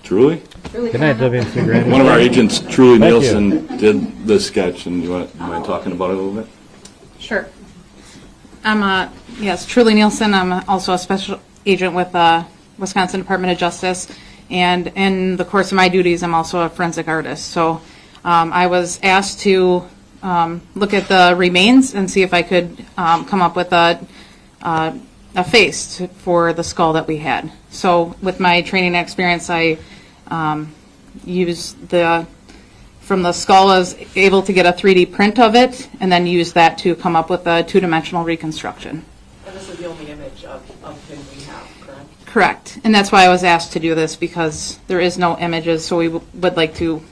Truly? Good night, WNC Granny. One of our agents, Truly Thank Nielsen, you. did the sketch, and you mind talking about it a little bit? Sure. Yes, Truly Nielsen. I'm also a special agent with Wisconsin Department of Justice, and in the course of my duties, I'm also a forensic artist. So I was asked to look at the remains and see if I could come up with a face for the skull that we had. So with my training experience, I used from the skull, I was able to get a 3D print of it and then use that to come up with a 2-dimensional reconstruction. And this is the only image of him we have, correct? Correct. And that's why I was asked to do this, because there is no images, so we would like to,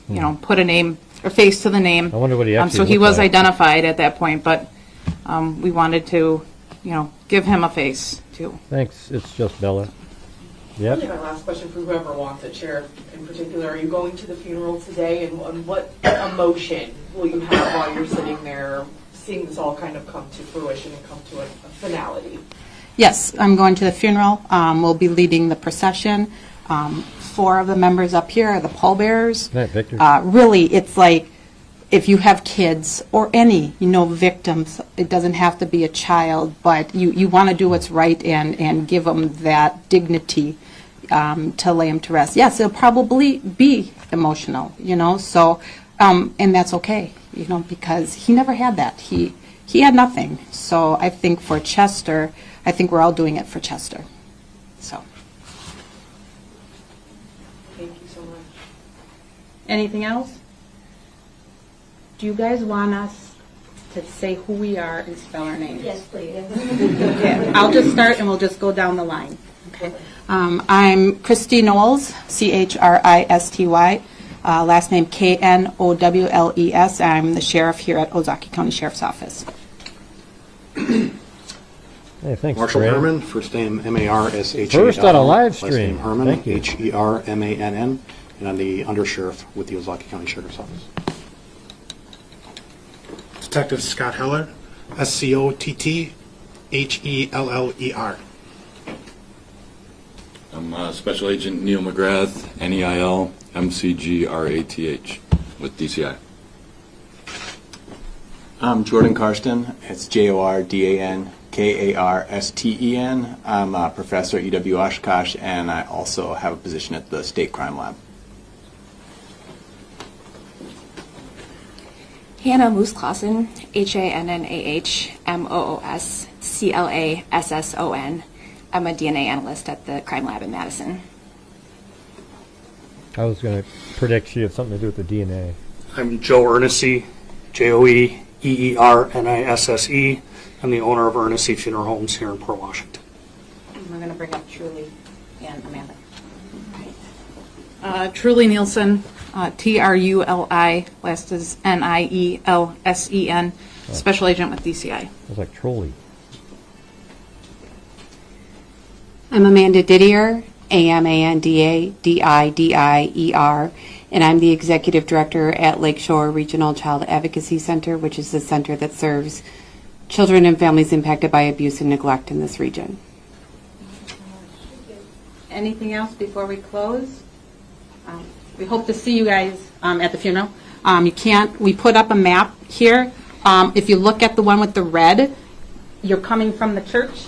put a name or face to the name. I wonder what he actually So he looked was like. identified at that point, but we wanted to, give him a face too. Thanks. It's just Bella. Really, Yep. my last question for whoever wants it, Sheriff in particular. Are you going to the funeral today, and what emotion will you have while you're sitting there seeing this all kind of come to fruition and come to a finality? Yes, I'm going to the funeral. We'll be leading the procession. 4 of the members up here are the pallbearers. Good night, Victor. Really, it's like if you have kids or any, victims, it doesn't have to be a child, but you want to do what's right and give them that dignity to lay them to rest. Yes, it'll probably be emotional, so, and that's okay, because he never had that. He had nothing. So I think for Chester, I think we're all doing it for Chester. So. Thank you so much. Anything else? Do you guys want us to say who we are and spell our names? Yes, please. Okay, I'll just start and we'll just go down the line. Okay. I'm Christy Knowles, Christy. Last name Knowles. I'm the sheriff here at Ozaki County Sheriff's Office. Hey, thanks, Marshall Grant. Herman, first name Marshall. First on a live Last stream. name Herman, Thank you. Hermann, and I'm the undersheriff with the Ozaki County Sheriff's Office. Detective Scott Heller, Scottheller. I'm Special Agent Neil McGrath, NEIL MCGRATH with DCI. I'm Jordan Karsten. It's JORDANKARSTEN. I'm a professor at UW Oshkosh, and I also have a position at the State Crime Lab. Hannah Moos-Clausen, HANNAHMOOSCLASSON. I'm a DNA analyst at the crime lab in Madison. I was going to predict she had something to do with the DNA. I'm Joe Ernessy, Joeernisse. I'm the owner of Ernessy Funeral Homes here in Port Washington. We're going to bring up Truly and Amanda. Truly Nielsen, Truli, last is Nielsen, special agent with DCI. It was like Trolley. I'm Amanda Didier, AMANDA-DIDIER, and I'm the Executive Director at Lakeshore Regional Child Advocacy Center, which is the center that serves children and families impacted by abuse and neglect in this region. Anything else before we close? We hope to see you guys at the funeral. We put up a map here. If you look at the one with the red, you're coming from the church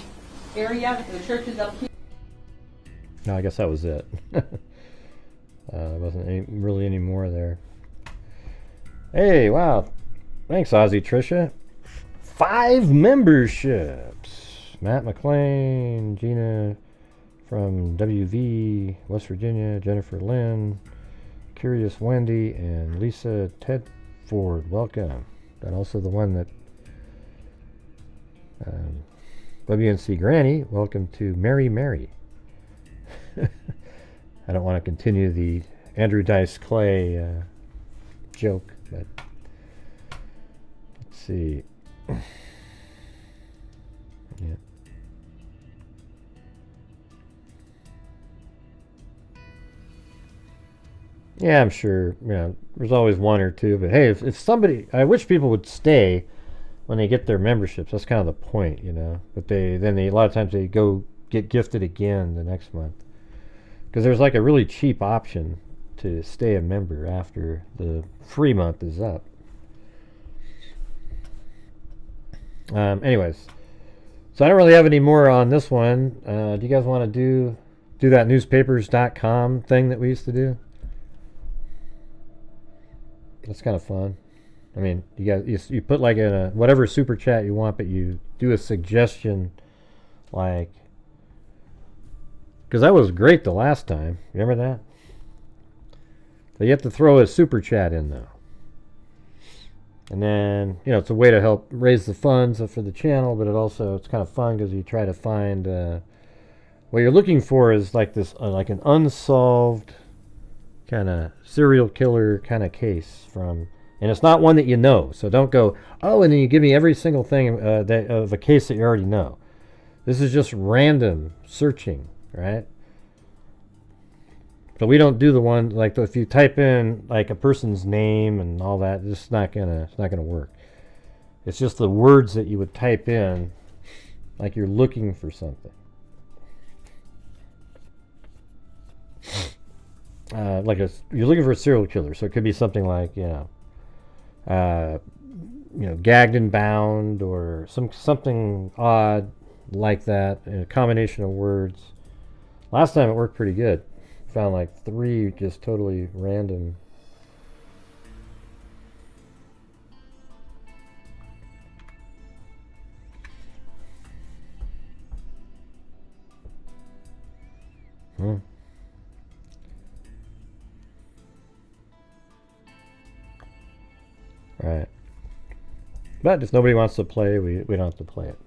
area. The church is up here. No, I guess that was it. Wasn't really any more there. Hey, wow. Thanks, Ozzy Trisha. 5 memberships. Matt McLean, Gina from WV, West Virginia, Jennifer Lynn, Curious Wendy, and Lisa Tedford. Welcome. And also the one that WNC Granny, welcome to Mary Mary. I don't want to continue the Andrew Dice Clay joke, but let's see. Yeah. Yeah, I'm sure. There's always one or two, but hey, if somebody, I wish people would stay when they get their memberships. That's kind of the point, But a lot of times they go get gifted again the next month. Because there's like a really cheap option to stay a member after the free month is up. Anyways, so I don't really have any more on this one. Do you guys want to do that newspapers.com thing that we used to do? That's kind of fun. I mean, you put like in a whatever super chat you want, but you do a suggestion like. Because that was great the last time. Remember that? So you have to throw a super chat in, though. And then, it's a way to help raise the funds for the channel, but it's kind of fun because you try to find... what you're looking for is like this, like an unsolved kind of serial killer kind of case from... And it's not one that you know, so don't go, oh, and then you give me every single thing of a case that you already know. This is just random searching. Right? But we don't do the one like if you type in like a person's name and all that, it's not gonna work. It's just the words that you would type in, like you're looking for something. You're looking for a serial killer, so it could be something like gagged and bound, or something odd like that, a combination of words. Last time it worked pretty good. Found like 3 just totally random. Right. But if nobody wants to play, we don't have to play it.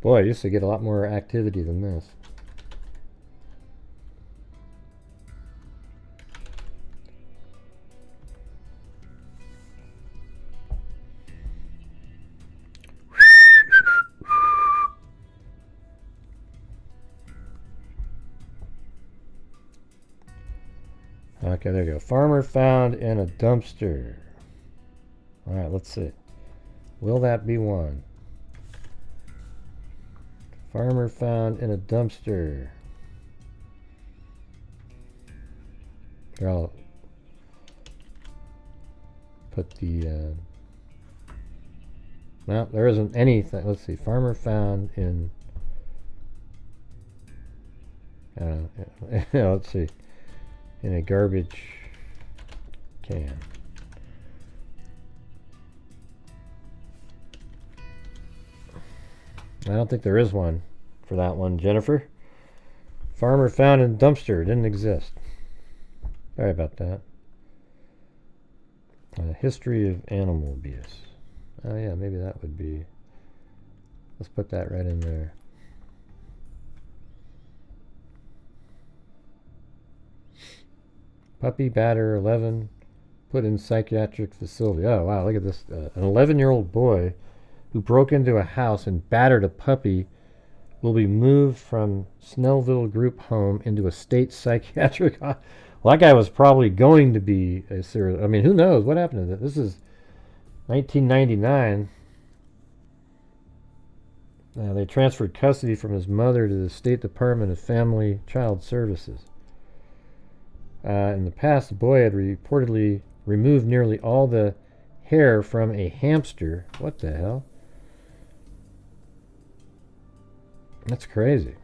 Boy, I used to get a lot more activity than this. Okay, there you go. Farmer found in a dumpster. All right, let's see. Will that be one? Farmer found in a dumpster. Here, I'll put the... no, there isn't anything. Let's see. Farmer found in Let's see. In a garbage can. I don't think there is one for that one, Jennifer. Farmer found in dumpster. Didn't exist. Sorry about that. History of animal abuse. Oh yeah, maybe that would be. Let's put that right in there. Puppy batter 11 put in psychiatric facility. Oh wow, look at this. An 11-year-old boy who broke into a house and battered a puppy will be moved from Snellville Group Home into a state psychiatric. Well, that guy was probably going to be a serial. I mean, who knows what happened to that? This is 1999. They transferred custody from his mother to the State Department of Family Child Services. In the past, the boy had reportedly removed nearly all the hair from a hamster. What the hell? That's crazy.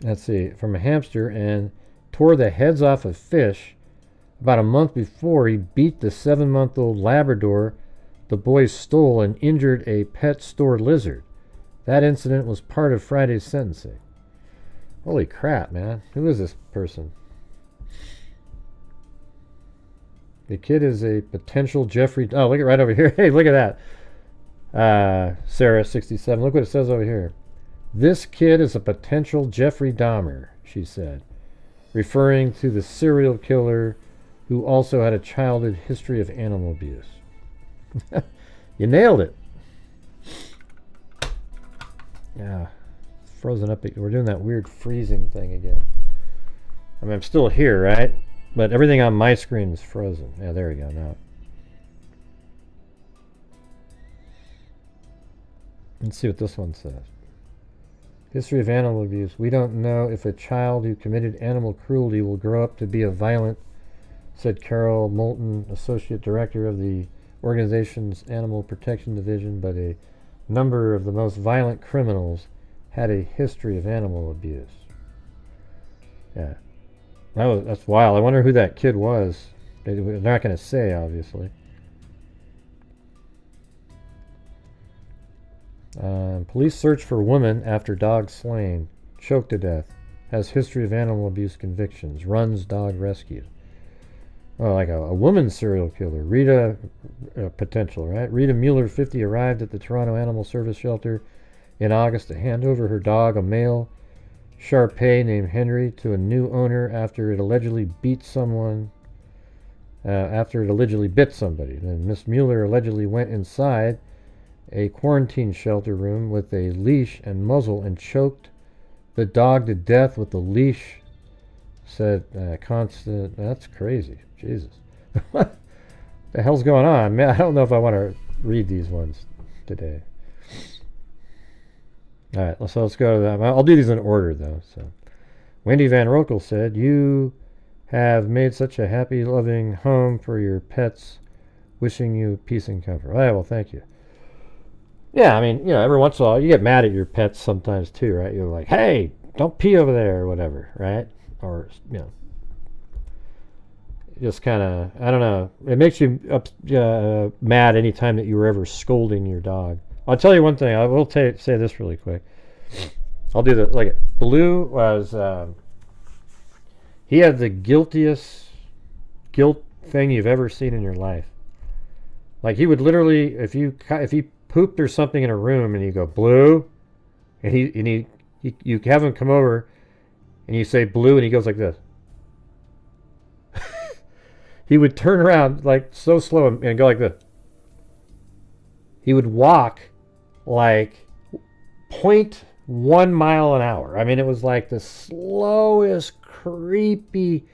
Let's see, from a hamster, and tore the heads off of fish. About a month before, he beat the 7-month-old Labrador the boy stole and injured a pet store lizard. That incident was part of Friday's sentencing. Holy crap, man. Who is this person? The kid is a potential Jeffrey... Oh, look at right over here. Hey, look at that. Sarah, 67. Look what it says over here. This kid is a potential Jeffrey Dahmer, she said, referring to the serial killer who also had a childhood history of animal abuse. You nailed it. Yeah. It's frozen up. We're doing that weird freezing thing again. I mean, I'm still here, right? But everything on my screen is frozen. Yeah, there we go now. Let's see what this one says. History of animal abuse. We don't know if a child who committed animal cruelty will grow up to be a violent, said Carol Moulton, Associate Director of the organization's Animal Protection Division, but a number of the most violent criminals had a history of animal abuse. Yeah. That's wild. I wonder who that kid was. They're not going to say, obviously. Police search for woman after dog slain, choked to death, has history of animal abuse convictions, runs dog rescue. Oh, like a woman serial killer. Rita, potential, right? Rita Mueller, 50, arrived at the Toronto Animal Service Shelter in August to hand over her dog, a male Shar-Pei named Henry, to a new owner after it allegedly bit somebody. Then Miss Mueller allegedly went inside a quarantine shelter room with a leash and muzzle and choked the dog to death with the leash, said Constant. That's crazy. Jesus. What the hell's going on? Man, I don't know if I want to read these ones today. All right, so let's go to them. I'll do these in order, though. So, Wendy Van Rokel said, "You have made such a happy, loving home for your pets. Wishing you peace and comfort." All right, well, thank you. Yeah, I mean, every once in a while, you get mad at your pets sometimes, too, right? You're like, hey, don't pee over there, or whatever, right? Or, just kind of, I don't know. It makes you mad anytime that you were ever scolding your dog. I'll tell you one thing. I will say this really quick. I'll do the, like, Blue was, he had the guilt thing you've ever seen in your life. Like, he would literally, if he pooped or something in a room and you go, Blue, and you have him come over and you say Blue and he goes like this. He would turn around like so slow and go like this. He would walk like 0.1 mile an hour. I mean, it was like the slowest, creepy,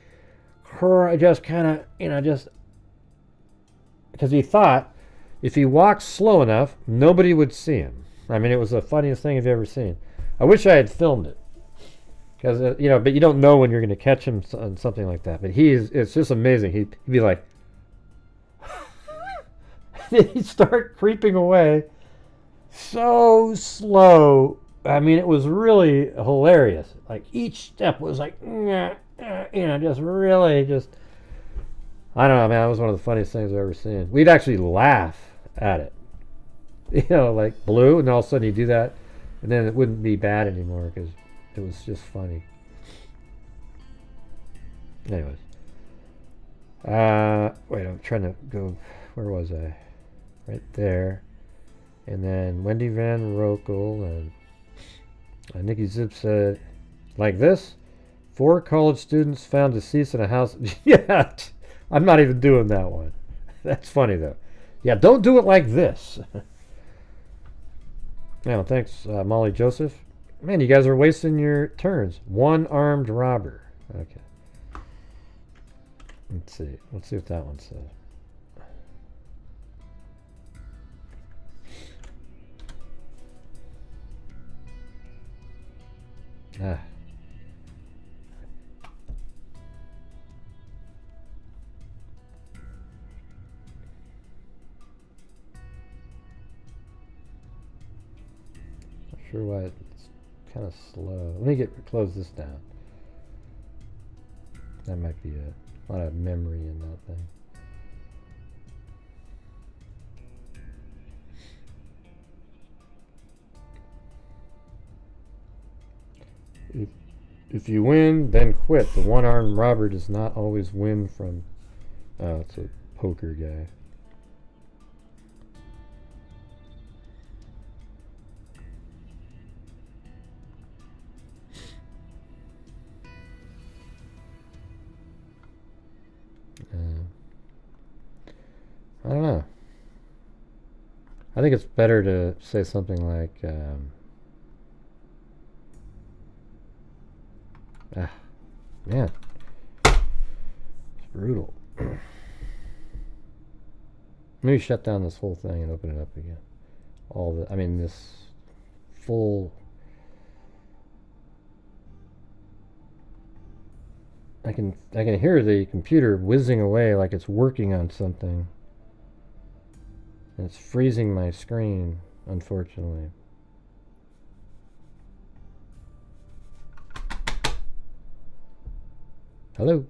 just kind of, just because he thought if he walked slow enough, nobody would see him. I mean, it was the funniest thing I've ever seen. I wish I had filmed it, Because but you don't know when you're going to catch him on something like that. But it's just amazing. He'd be like, he'd start creeping away so slow. I mean, it was really hilarious. Like each step was like, just really just. I don't know, man. It was one of the funniest things I've ever seen. We'd actually laugh at it. Like blue, and all of a sudden you do that, and then it wouldn't be bad anymore because it was just funny. Anyways. Wait, I'm trying to go. Where was I? Right there. And then Wendy Van Rokel and Nikki Zip said, like this, 4 college students found deceased in a house. Yeah, I'm not even doing that one. That's funny though. Yeah, don't do it like this. Now, thanks, Molly Joseph. Man, you guys are wasting your turns. One-armed robber. Okay. Let's see. Let's see what that one says. Ah. Not sure why it's kind of slow. Let me close this down. That might be a lot of memory in that thing. If you win, then quit. The one-armed robber does not always win from... Oh, it's a poker guy. I don't know. I think it's better to say something like... man, it's brutal. Maybe shut down this whole thing and open it up again. This full. I can hear the computer whizzing away like it's working on something, and it's freezing my screen, unfortunately. Hello.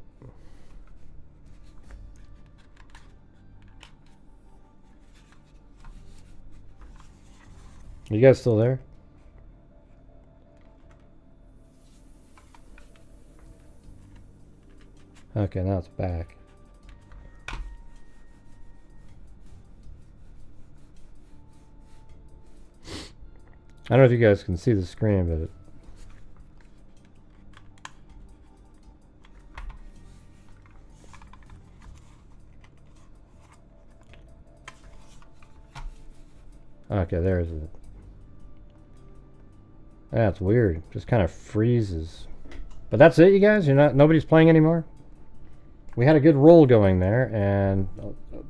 Are you guys still there? Okay, now it's back. I don't know if you guys can see the screen, but okay, there's it. That's weird. Just kind of freezes. But that's it, you guys? Nobody's playing anymore? We had a good roll going there, and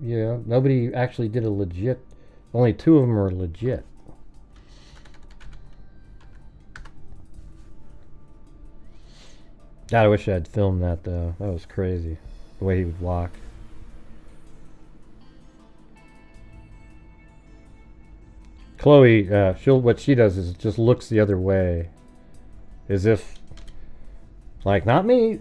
nobody actually did a legit. Only 2 of them are legit. God, I wish I had filmed that though. That was crazy. The way he would walk. Chloe, what she does is just looks the other way, as if, like, not me.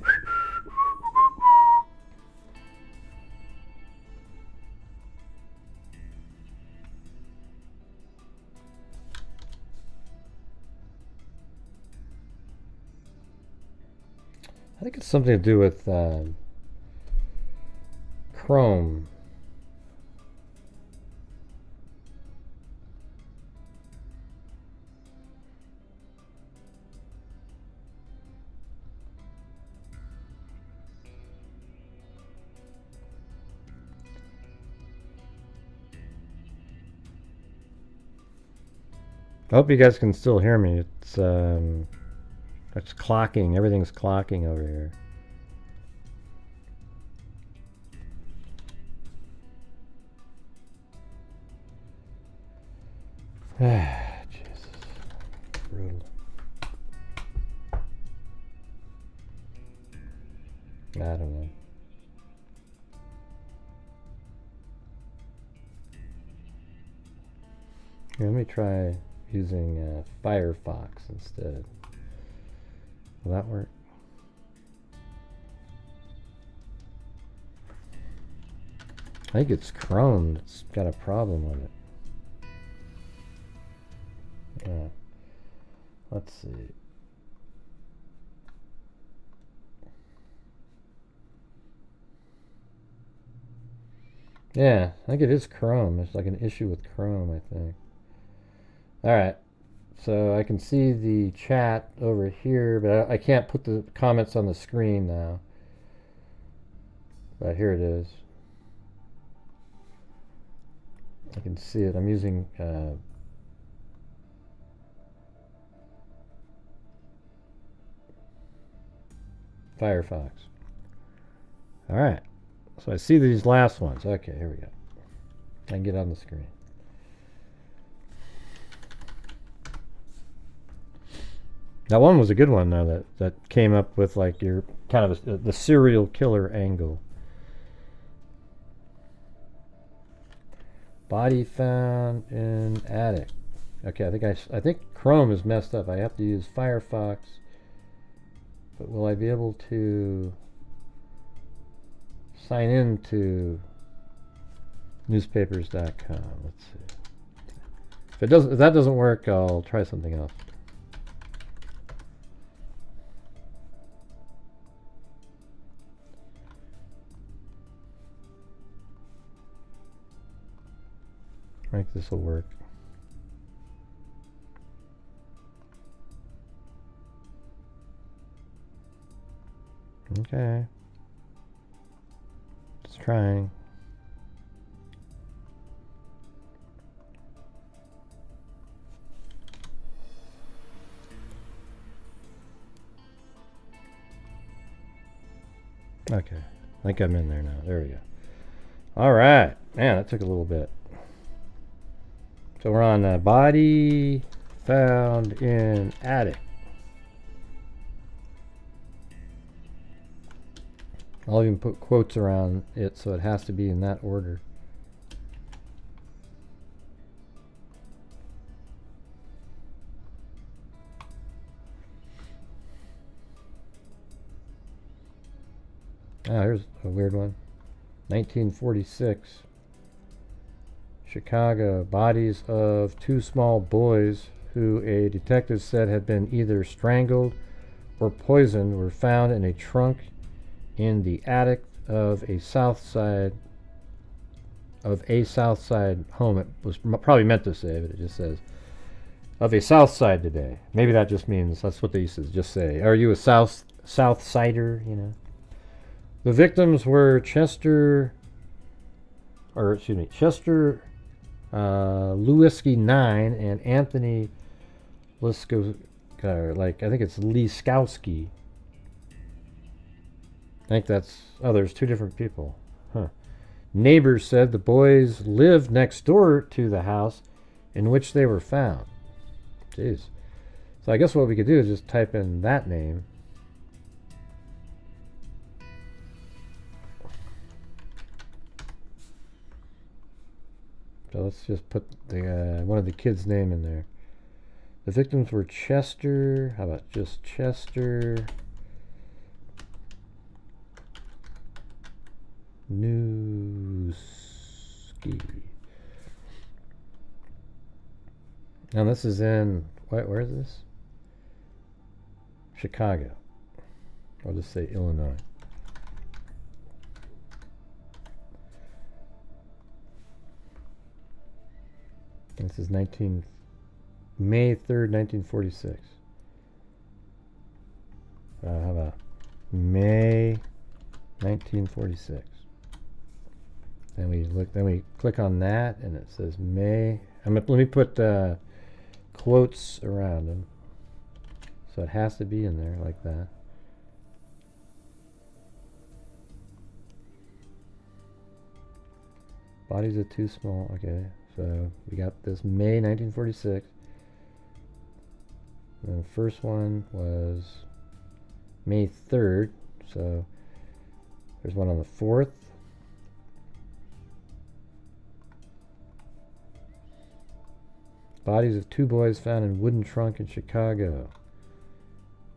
I think it's something to do with Chrome. I hope you guys can still hear me. It's clocking. Everything's clocking over here. Jesus. Brutal. I don't know. Here, let me try using Firefox instead. Will that work? I think it's Chrome that's got a problem with it. Yeah. Let's see. Yeah, I think it is Chrome. There's like an issue with Chrome, I think. Alright, so I can see the chat over here, but I can't put the comments on the screen now. But here it is. I can see it. I'm using Firefox. Alright, so I see these last ones. Okay, here we go. I can get on the screen. That one was a good one, though, that came up with like your kind of the serial killer angle. Body found in attic. Okay, I think Chrome is messed up. I have to use Firefox. But will I be able to sign in to newspapers.com? Let's see. If that doesn't work, I'll try something else. I think this will work. Okay. Just trying. Okay. I think I'm in there now. There we go. All right. Man, that took a little bit. So we're on body found in attic. I'll even put quotes around it so it has to be in that order. Ah, here's a weird one. 1946. Chicago, bodies of two small boys who a detective said had been either strangled or poisoned were found in a trunk in the attic of a south side home. It was probably meant to say, but it just says of a south side today. Maybe that just means that's what they used to just say. Are you a south sider? You know. The victims were Chester Lewinsky 9 and Anthony Lisko, I think it's Liskowski. I think that's, there's two different people. Huh. Neighbors said the boys lived next door to the house in which they were found. Jeez. So I guess what we could do is just type in that name. So let's just put the one of the kids' name in there. The victims were Chester. How about just Chester Newski. Now this is in where is this? Chicago. I'll just say Illinois. This is May 3rd, 1946. How about May 1946? Then we click on that, and it says May. Let me put quotes around them, so it has to be in there like that. Bodies are too small. Okay. So we got this May 1946. And the first one was May 3rd. So There's one on the 4th. Bodies of 2 boys found in wooden trunk in Chicago.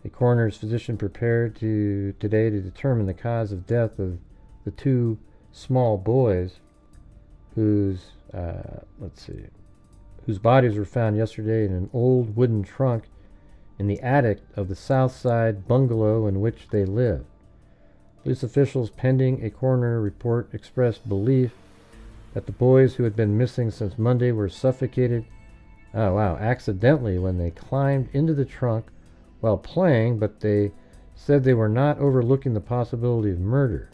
A coroner's physician prepared today to determine the cause of death of the 2 small boys whose bodies were found yesterday in an old wooden trunk in the attic of the South Side bungalow in which they lived. Police officials, pending a coroner report, expressed belief that the boys, who had been missing since Monday, were suffocated accidentally when they climbed into the trunk while playing, but they said they were not overlooking the possibility of murder.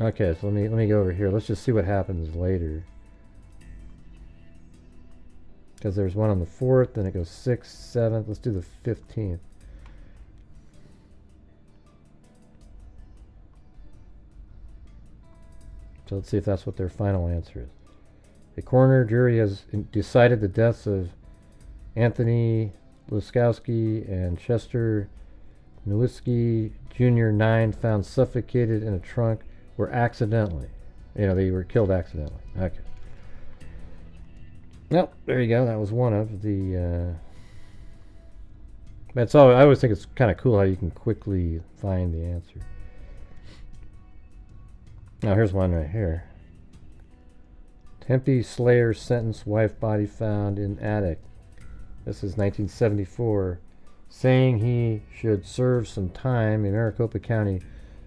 Okay, so let me go over here. Let's just see what happens later. Because there's one on the 4th, then it goes 6th, 7th. Let's do the 15th. So let's see if that's what their final answer is. The coroner jury has decided the deaths of Anthony Luskowski and Chester Nowicki Jr., 9, found suffocated in a trunk, were accidentally. They were killed accidentally. Okay. Well, there you go. That was one of the... That's all. I always think it's kind of cool how you can quickly find the answer. Now, here's one right here. Tempe Slayer sentenced, wife body found in attic. This is 1974. Saying he should serve some time, a Maricopa County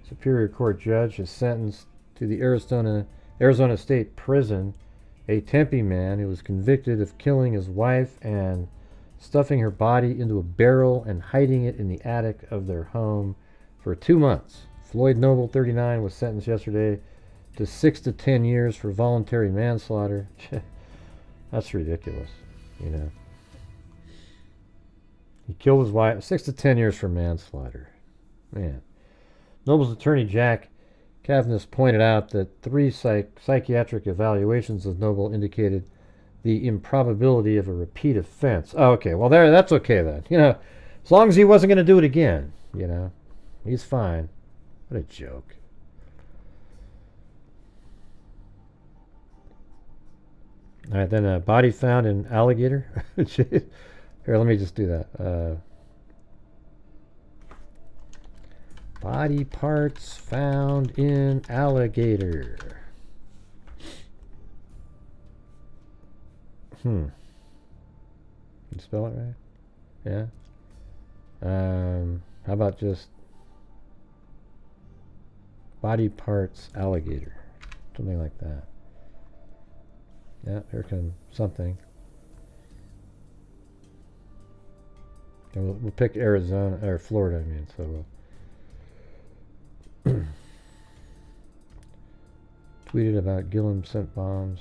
Superior Court judge has sentenced to the Arizona State Prison a Tempe man who was convicted of killing his wife and stuffing her body into a barrel and hiding it in the attic of their home for 2 months. Floyd Noble, 39, was sentenced yesterday to 6 to 10 years for voluntary manslaughter. That's ridiculous, He killed his wife. 6 to 10 years for manslaughter. Man. Noble's attorney, Jack Cavness, pointed out that 3 psychiatric evaluations of Noble indicated the improbability of a repeat offense. Oh, okay. Well, that's okay then. As long as he wasn't going to do it again, he's fine. What a joke. All right, then a body found in alligator. Here, let me just do that. Body parts found in alligator. You spell it right? Yeah. How about just body parts alligator? Something like that. Yeah, here comes something. And we'll pick Arizona, or Florida, so we'll tweeted about Gillum sent bombs.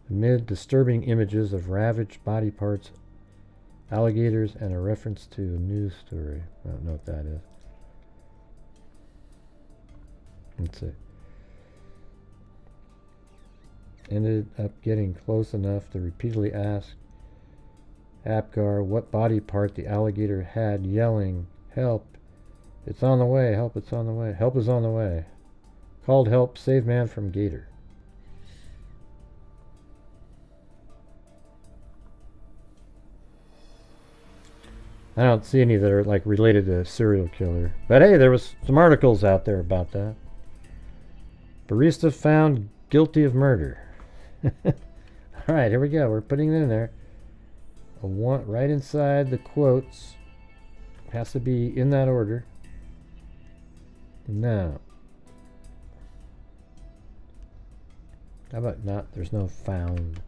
Amid disturbing images of ravaged body parts, alligators, and a reference to a news story. I don't know what that is. Let's see. Ended up getting close enough to repeatedly ask Apgar what body part the alligator had, yelling, "Help! It's on the way! Help! It's on the way! Help is on the way!" Called help, save man from gator. I don't see any that are related to a serial killer. But hey, there was some articles out there about that. Barista found guilty of murder. Alright, here we go. We're putting it in there. Right inside the quotes. Has to be in that order. Now. How about not? There's no found.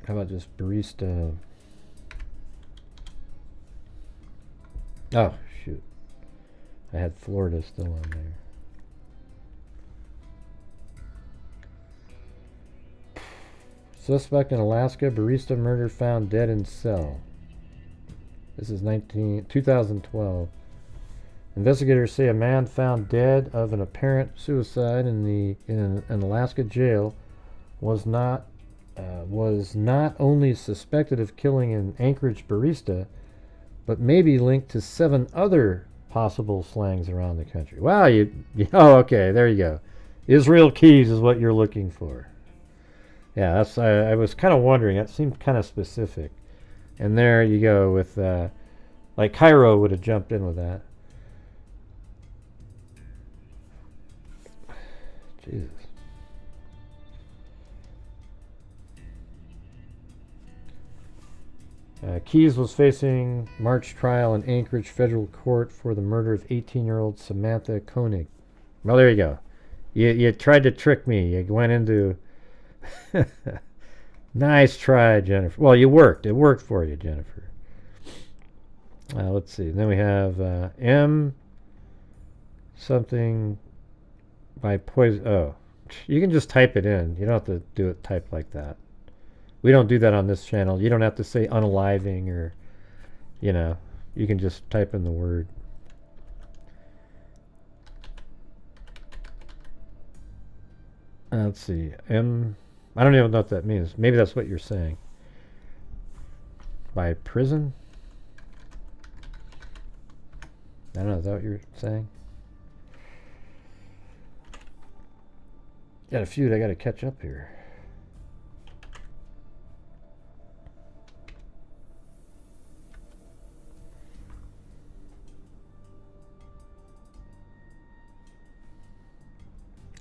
How about just barista? Oh, shoot. I had Florida still on there. Suspect in Alaska, barista murder found dead in cell. This is 2012. Investigators say a man found dead of an apparent suicide in an Alaska jail was not was not only suspected of killing an Anchorage barista, but maybe linked to 7 other possible slangs around the country. Wow, oh, okay, there you go. Israel Keys is what you're looking for. Yeah, that's. I was kind of wondering. That seemed kind of specific. And there you go with, like Cairo would have jumped in with that. Jesus. Keys was facing March trial in Anchorage federal court for the murder of 18-year-old Samantha Koenig. Well, there you go. You tried to trick me. You went into... Nice try, Jennifer. Well, you worked. It worked for you, Jennifer. Let's see. Then we have M something by poison. Oh, you can just type it in. You don't have to do it typed like that. We don't do that on this channel. You don't have to say unaliving or, you can just type in the word. Let's see. M. I don't even know what that means. Maybe that's what you're saying. By prison? I don't know. Is that what you're saying? Got a few that I got to catch up here.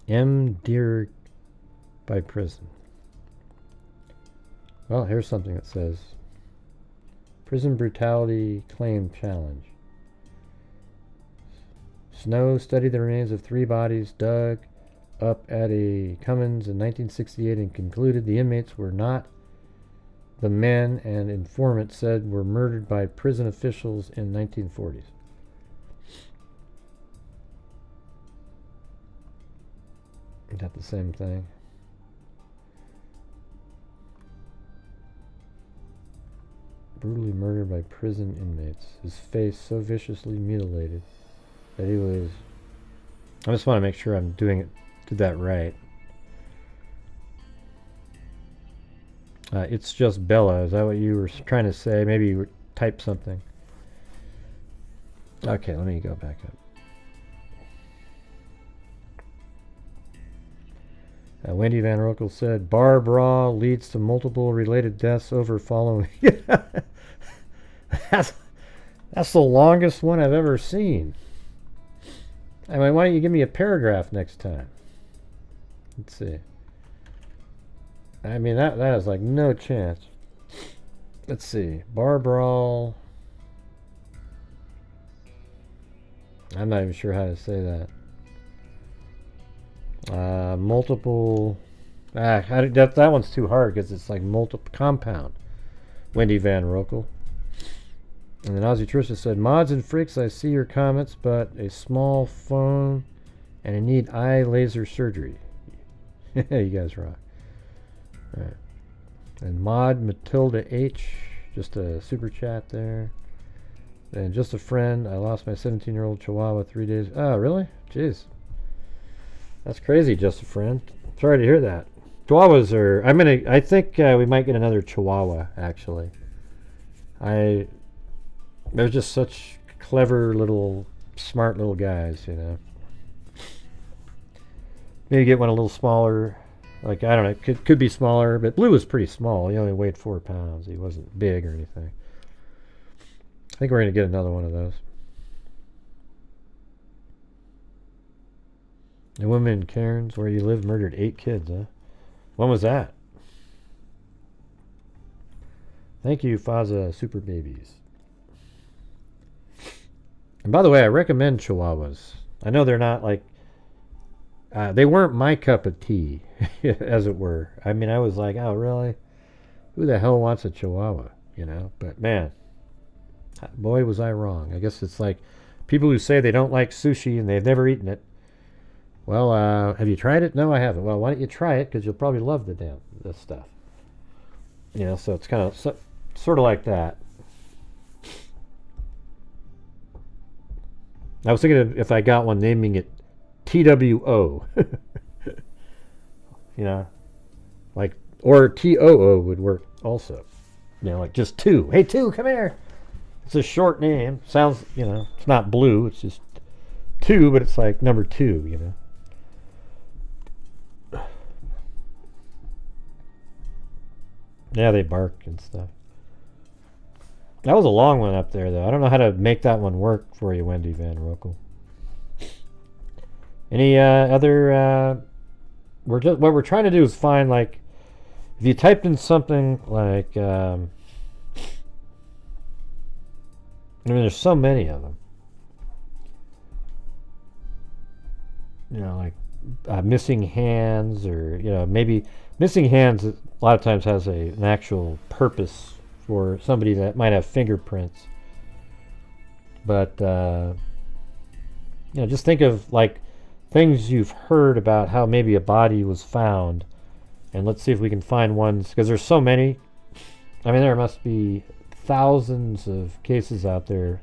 M. Deer by prison. Well, here's something that says prison brutality claim challenge. Snow studied the remains of 3 bodies dug up at a Cummins in 1968 and concluded the inmates were not the men and informant said were murdered by prison officials in 1940s. Is that the same thing? Brutally murdered by prison inmates. His face so viciously mutilated that he was... I just want to make sure I'm did that right. It's just Bella. Is that what you were trying to say? Maybe you typed something. Okay, let me go back up. Wendy Van Rokel said, bar brawl leads to multiple related deaths over following. That's the longest one I've ever seen. I mean, why don't you give me a paragraph next time? Let's see. I mean, that is like no chance. Let's see. Bar brawl. I'm not even sure how to say that. Multiple. That one's too hard because it's like multiple compound. Wendy Van Rokel. And then Ozzy Trisha said, mods and freaks, I see your comments, but a small phone and I need eye laser surgery. You guys rock. All right. And Mod Matilda H, just a super chat there. And just a friend, I lost my 17-year-old Chihuahua 3 days. Oh, really? Jeez. That's crazy, just a friend. Sorry to hear that. Chihuahuas are... I think we might get another Chihuahua, actually. They're just such clever little, smart little guys, Maybe get one a little smaller. Like, I don't know, could be smaller, but Blue was pretty small. He only weighed 4 pounds. He wasn't big or anything. I think we're going to get another one of those. A woman in Cairns, where you live, murdered 8 kids, huh? When was that? Thank you, Faza Super Babies. And by the way, I recommend Chihuahuas. I know they're not like... they weren't my cup of tea, as it were. I mean, I was like, oh, really? Who the hell wants a Chihuahua, But man, boy, was I wrong. I guess it's like people who say they don't like sushi and they've never eaten it. Well, have you tried it? No, I haven't. Well, why don't you try it? Because you'll probably love this stuff. So it's kind of sort of like that. I was thinking of if I got one, naming it TWO. Like Or TOO would work also. You know, like just two. Hey, two, come here. It's a short name. Sounds, you know, it's not blue. It's just two, but it's like number two, you know. Yeah, they bark and stuff. That was a long one up there, though. I don't know how to make that one work for you, Wendy Van Rokel. Any other... what we're trying to do is find, like... If you typed in something like... I mean, there's so many of them. You know, like missing hands, or, you know, maybe... Missing hands a lot of times has an actual purpose for somebody that might have fingerprints. But, you know, just think of, like, things you've heard about how maybe a body was found. And let's see if we can find ones, because there's so many. I mean, there must be thousands of cases out there.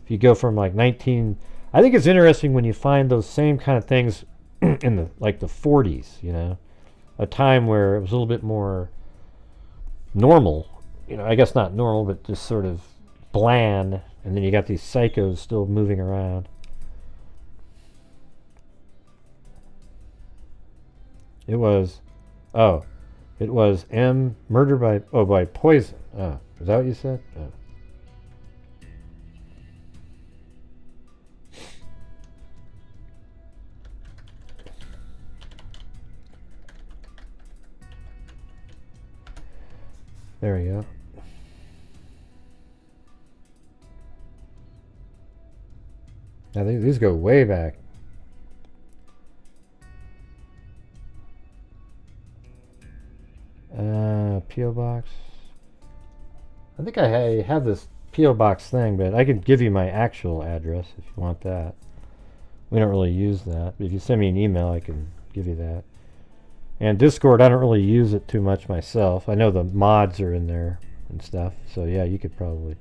If you go from, like, I think it's interesting when you find those same kind of things in the 40s, you know. A time where it was a little bit more normal, you know, I guess not normal, but just sort of bland, and then you got these psychos still moving around. It was murder by poison. Oh, is that what you said? Oh. There we go. Now these go way back. P.O. Box. I think I have this P.O. Box thing, but I can give you my actual address if you want that. We don't really use that, but if you send me an email, I can give you that. And Discord, I don't really use it too much myself. I know the mods are in there and stuff, so yeah, you could probably...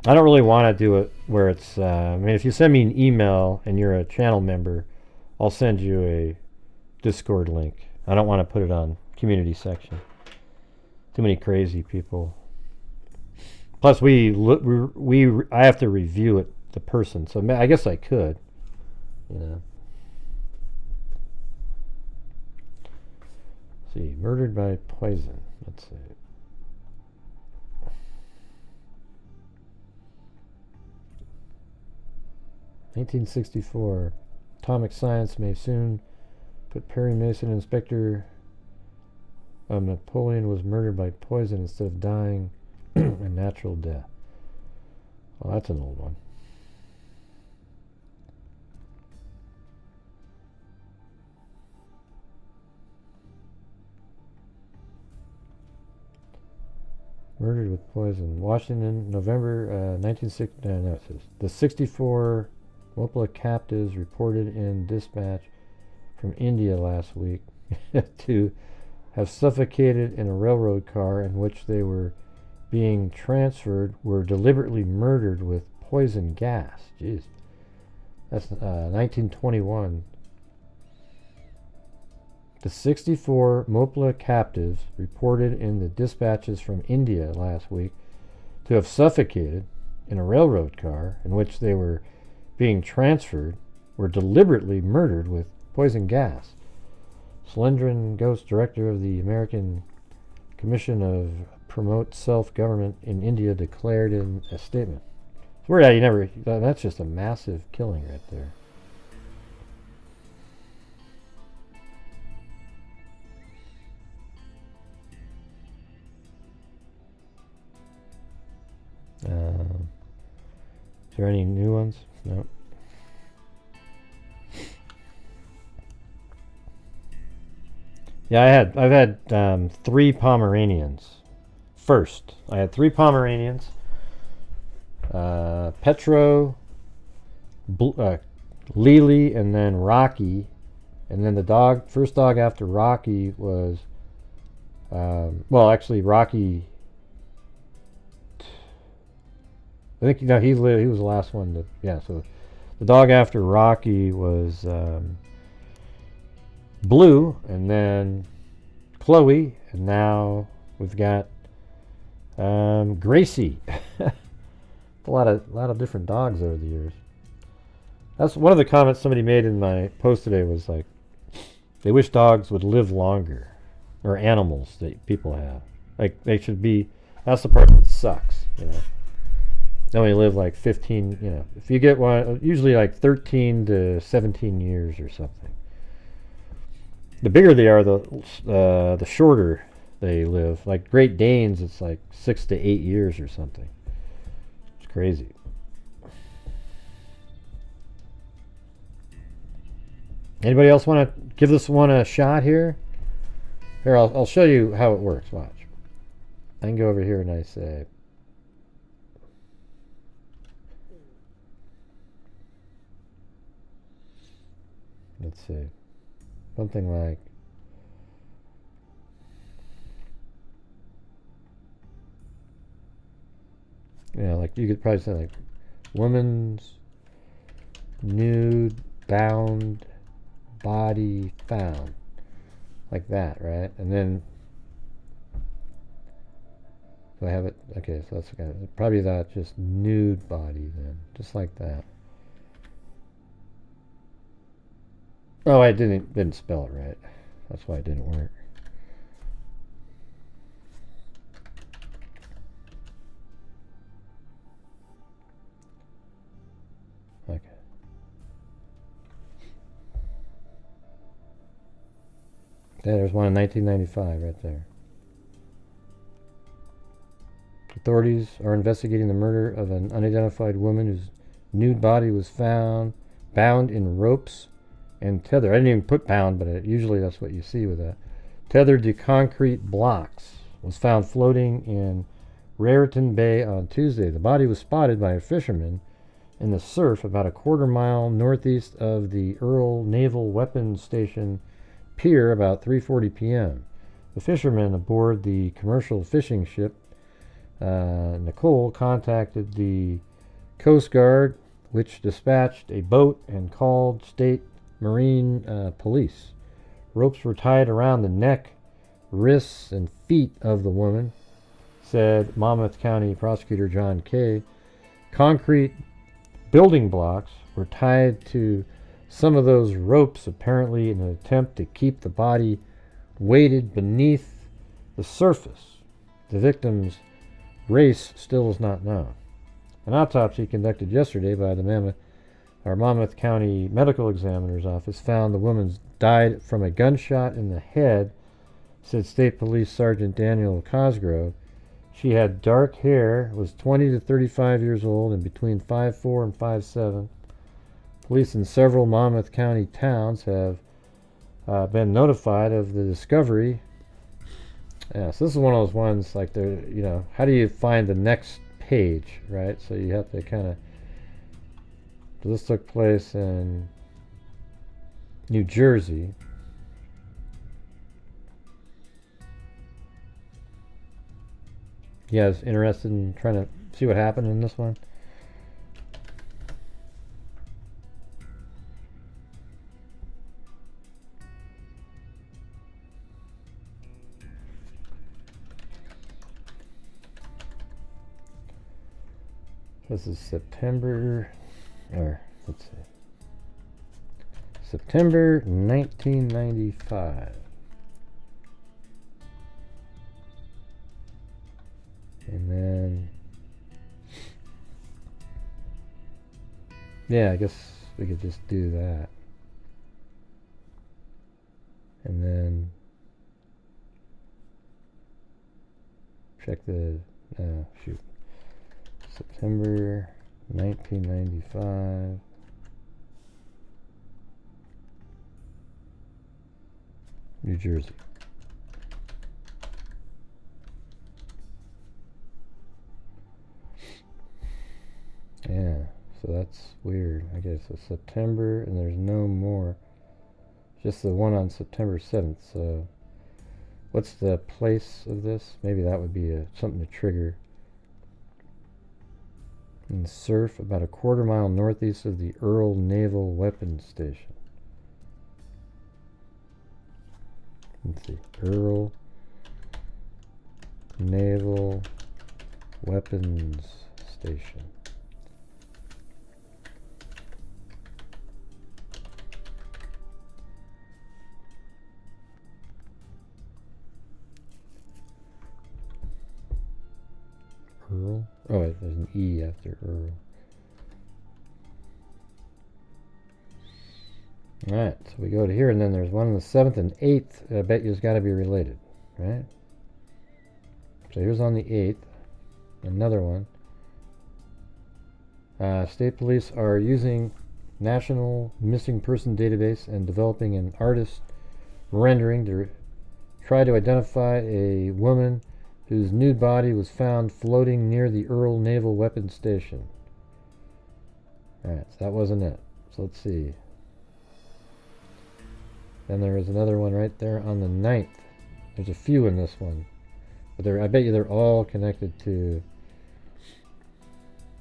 I don't really want to do it where it's... I mean, if you send me an email and you're a channel member, I'll send you a Discord link. I don't want to put it on community section. Too many crazy people. Plus, I have to review it, the person, so I guess I could, you know. See, murdered by poison. Let's see. (1964). Atomic science may soon put Perry Mason, Inspector Napoleon was murdered by poison instead of dying a natural death. Well, that's an old one. Murdered with poison. Washington, November 1960. No, it says the 64 Mopla captives reported in dispatch from India last week to have suffocated in a railroad car in which they were being transferred were deliberately murdered with poison gas. Jeez. That's 1921. The 64 Mopla captives reported in the dispatches from India last week to have suffocated in a railroad car in which they were being transferred were deliberately murdered with poison gas. Slendran Ghost, director of the American Commission of Promote Self-Government in India, declared in a statement. It's weird how that's just a massive killing right there. Is there any new ones? No. Yeah, I've had 3 Pomeranians. First, I had 3 Pomeranians. Petro, Lily, and then Rocky. And then the first dog after Rocky was, well, actually Rocky, I think, no, he was the last one so the dog after Rocky was Blue, and then Chloe, and now we've got Gracie. a lot of different dogs over the years. That's one of the comments somebody made in my post today, was like, they wish dogs would live longer, or animals that people have. Like, they should be, that's the part that sucks, you know. They only live like 15, you know, if you get one, usually like 13 to 17 years or something. The bigger they are, the shorter they live. Like Great Danes, it's like 6 to 8 years or something. It's crazy. Anybody else want to give this one a shot here? Here, I'll show you how it works. Watch. I can go over here and I say, let's see, something like, yeah, like you could probably say like, woman's nude bound body found, like that, right? And then do I have it? Okay, so that's probably that, just nude body then, just like that. Oh, I didn't spell it right. That's why it didn't work. Okay. There's one in 1995 right there. Authorities are investigating the murder of an unidentified woman whose nude body was found bound in ropes and tethered. I didn't even put bound, but usually that's what you see with that. Tethered to concrete blocks. Was found floating in Raritan Bay on Tuesday. The body was spotted by a fisherman in the surf about a quarter-mile northeast of the Earl Naval Weapons Station pier about 3:40 p.m. The fisherman aboard the commercial fishing ship Nicole contacted the Coast Guard, which dispatched a boat and called State Marine Police. Ropes were tied around the neck, wrists, and feet of the woman, said Monmouth County Prosecutor John Kay. Concrete building blocks were tied to some of those ropes, apparently in an attempt to keep the body weighted beneath the surface. The victim's race still is not known. An autopsy conducted yesterday by the Monmouth County Medical Examiner's Office found the woman died from a gunshot in the head, said State Police Sergeant Daniel Cosgrove. She had dark hair, was 20 to 35 years old, and between 5'4" and 5'7". Police in several Monmouth County towns have been notified of the discovery. Yeah, so this is one of those ones, like, you know, how do you find the next page, right? So you have to kind of, this took place in New Jersey. You guys interested in trying to see what happened in this one? This is September 1995. And then, yeah, I guess we could just do that. And then check the, shoot. September 1995. New Jersey. Yeah, so that's weird. I guess it's September, and there's no more. Just the one on September 7th. So, what's the place of this? Maybe that would be something to trigger. In the surf, about a quarter-mile northeast of the Earl Naval Weapons Station. Let's see. Earl Naval Weapons Station. Earl? Oh, wait, there's an E after Earl. Alright, so we go to here, and then there's one on the 7th and 8th. I bet you it's got to be related, right? So here's on the 8th. Another one. State police are using National Missing Person Database and developing an artist rendering to try to identify a woman whose nude body was found floating near the Earl Naval Weapons Station. Alright, so that wasn't it. So let's see. Then there is another one right there on the 9th. There's a few in this one. But I bet you they're all connected to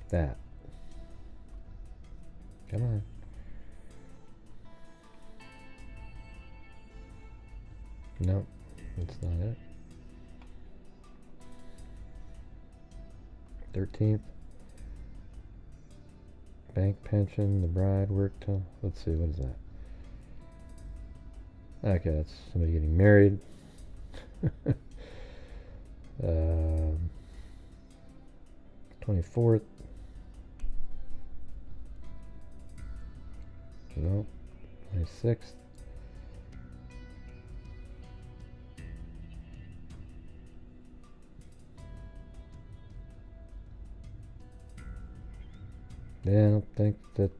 that. Come on. Nope, that's not it. 13th. Bank pension, the bride worked till. Let's see, what is that? Okay, that's somebody getting married. 24th. No. 26th. Yeah, I don't think that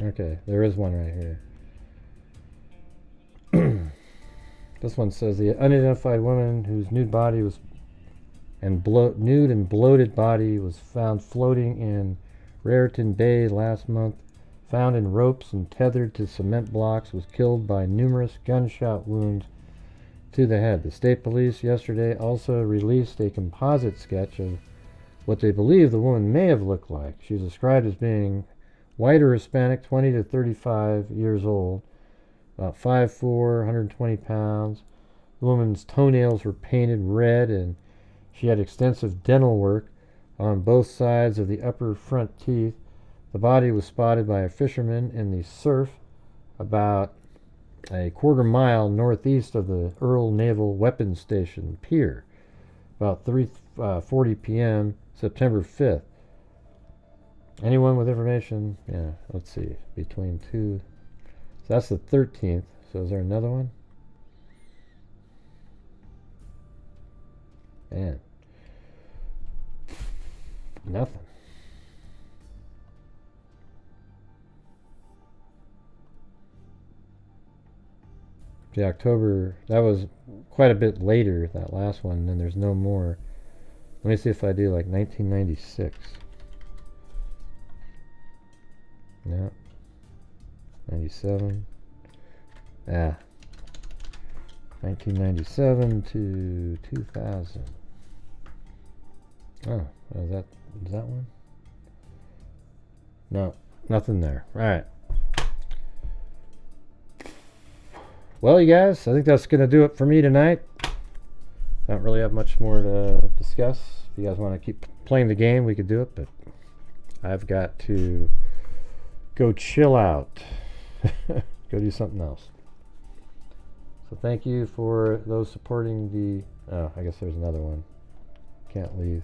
okay, there is one right here. This one says the unidentified woman whose nude body was nude and bloated body was found floating in Raritan Bay last month, found in ropes and tethered to cement blocks, was killed by numerous gunshot wounds to the head. The state police yesterday also released a composite sketch of what they believe the woman may have looked like. She's described as being white or Hispanic, 20 to 35 years old, about 5'4", 120 pounds. The woman's toenails were painted red, and she had extensive dental work on both sides of the upper front teeth. The body was spotted by a fisherman in the surf about a quarter-mile northeast of the Earl Naval Weapons Station Pier, about 3:40 p.m., September 5th. Anyone with information? Yeah, let's see. Between two. So that's the 13th. So is there another one? Man. Nothing. The October, that was quite a bit later, that last one, and then there's no more. Let me see if I do like 1996. No. 97. 1997 to 2000. Oh, is that one? No, nothing there. All right. Well, you guys, I think that's going to do it for me tonight. Don't really have much more to discuss. If you guys want to keep playing the game, we could do it, but I've got to go chill out. Go do something else. So thank you for those supporting the... Oh, I guess there's another one. Can't leave.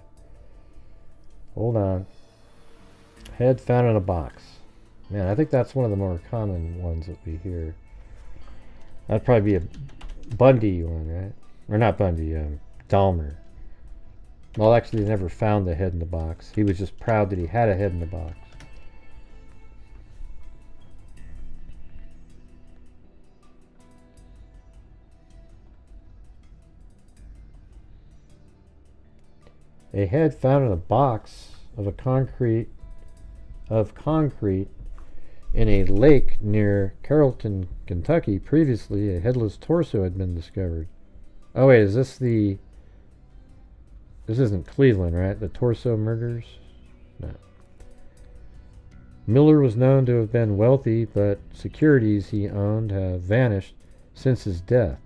Hold on. Head found in a box. Man, I think that's one of the more common ones that we hear. That'd probably be a Bundy one, right? Or not Bundy, Dahmer. Well, actually, they never found the head in the box. He was just proud that he had a head in the box. A head found in a box of concrete in a lake near Carrollton, Kentucky. Previously, a headless torso had been discovered. Oh wait, is this the... This isn't Cleveland, right? The Torso murders? No. Miller was known to have been wealthy, but securities he owned have vanished since his death.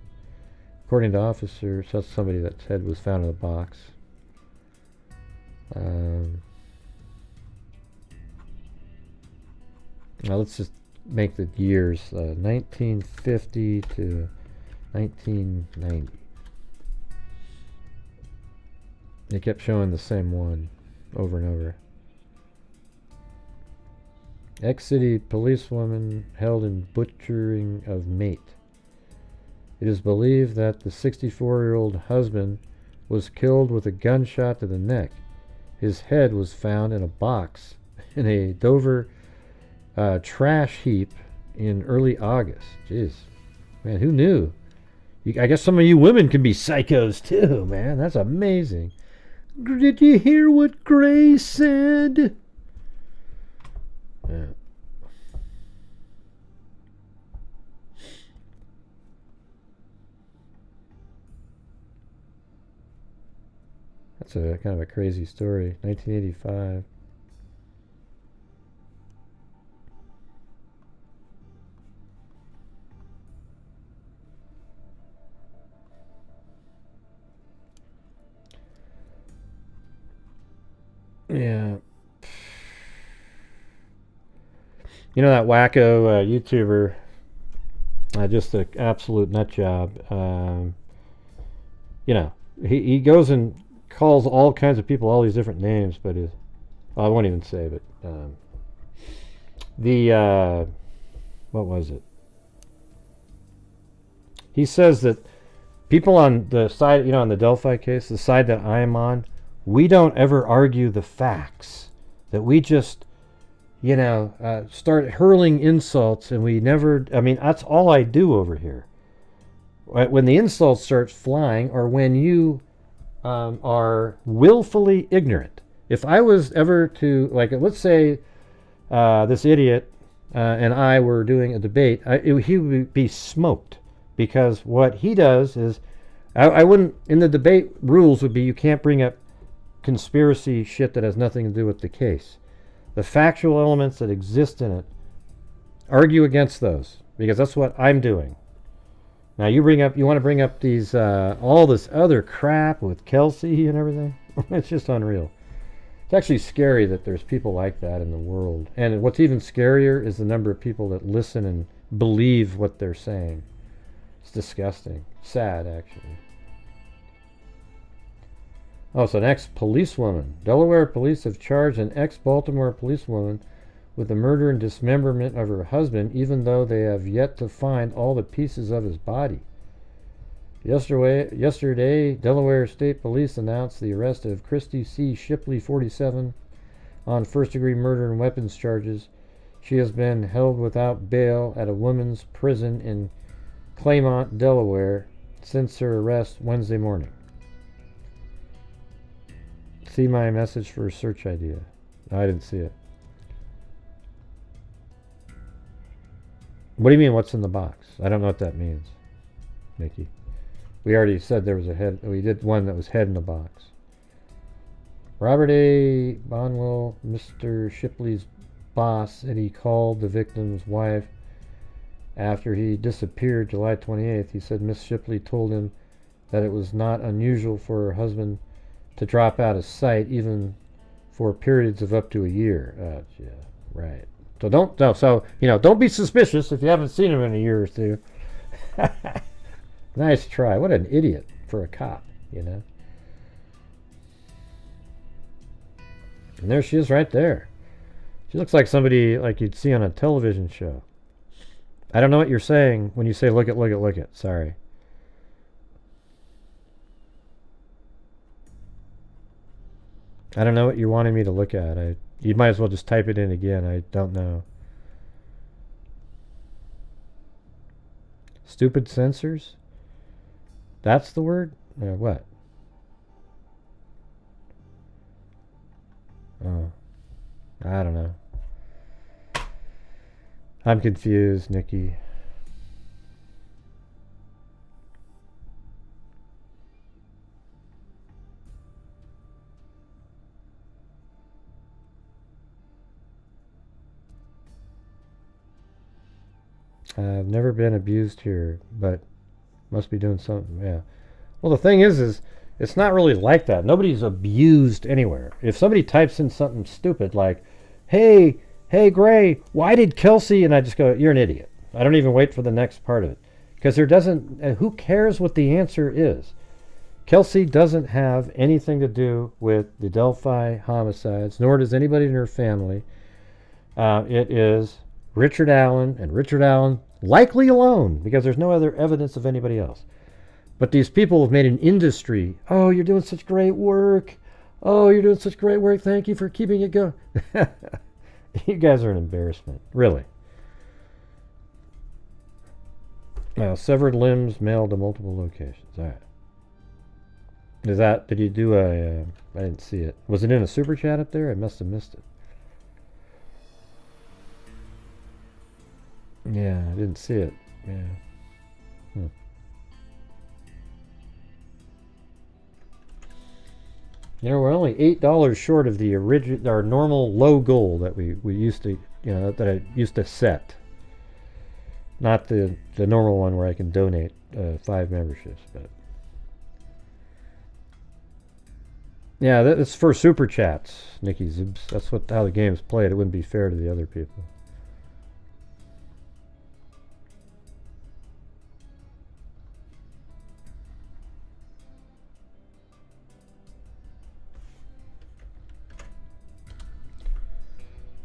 According to officers, that's somebody that's head was found in a box. Now let's just make the years 1950 to 1990. They kept showing the same one over and over. Ex-city policewoman held in butchering of mate. It is believed that the 64-year-old husband was killed with a gunshot to the neck. His head was found in a box in a Dover trash heap in early August. Jeez. Man, who knew? I guess some of you women can be psychos too, man. That's amazing. Did you hear what Gray said? Yeah. That's a kind of a crazy story. 1985. Yeah. You know that wacko YouTuber, just an absolute nut job. You know, he goes and calls all kinds of people all these different names, but I won't even say, but what was it? He says that people on the side, on the Delphi case, the side that I am on, we don't ever argue the facts. That we just, start hurling insults, and we never, that's all I do over here. When the insults start flying, or when you are willfully ignorant. If I was ever to, let's say this idiot and I were doing a debate, he would be smoked, because what he does is, I wouldn't, in the debate rules would be you can't bring up conspiracy shit that has nothing to do with the case. The factual elements that exist in it, argue against those, because that's what I'm doing. Now you want to bring up these, all this other crap with Kelsey and everything. It's just unreal. It's actually scary that there's people like that in the world. And what's even scarier is the number of people that listen and believe what they're saying. It's disgusting. Sad, actually. Oh, so an ex-policewoman. Delaware police have charged an ex-Baltimore policewoman with the murder and dismemberment of her husband, even though they have yet to find all the pieces of his body. Yesterday, Delaware State Police announced the arrest of Christy C. Shipley, 47, on first-degree murder and weapons charges. She has been held without bail at a women's prison in Claymont, Delaware, since her arrest Wednesday morning. See my message for a search idea. No, I didn't see it. What do you mean, what's in the box? I don't know what that means, Nikki. We already said there was a head. We did one that was head in the box. Robert A. Bonwell, Mr. Shipley's boss, said he called the victim's wife after he disappeared July 28th. He said Miss Shipley told him that it was not unusual for her husband to drop out of sight, even for periods of up to a year. Yeah, right. So don't be suspicious if you haven't seen him in a year or two. Nice try. What an idiot for a cop, And there she is right there. She looks like somebody like you'd see on a television show. I don't know what you're saying when you say look at. Sorry. I don't know what you're wanting me to look at. You might as well just type it in again. I don't know. Stupid sensors? That's the word? What? Oh. I don't know. I'm confused, Nikki. I've never been abused here, but must be doing something. Yeah. Well, the thing is it's not really like that. Nobody's abused anywhere. If somebody types in something stupid like, hey, Gray, why did Kelsey? And I just go, you're an idiot. I don't even wait for the next part of it. Because who cares what the answer is? Kelsey doesn't have anything to do with the Delphi homicides, nor does anybody in her family. It is Richard Allen, and Richard Allen likely alone, because there's no other evidence of anybody else. But these people have made an industry. Oh, you're doing such great work. Oh, you're doing such great work. Thank you for keeping it going. You guys are an embarrassment, really. Severed limbs mailed to multiple locations. All right. Did you do I didn't see it. Was it in a super chat up there? I must have missed it. Yeah, I didn't see it. Yeah. You know, we're only $8 short of our normal low goal that we used to, that I used to set. Not the normal one where I can donate 5 memberships, but yeah, that's for super chats, Nikki Zibs. That's how the game's played. It wouldn't be fair to the other people.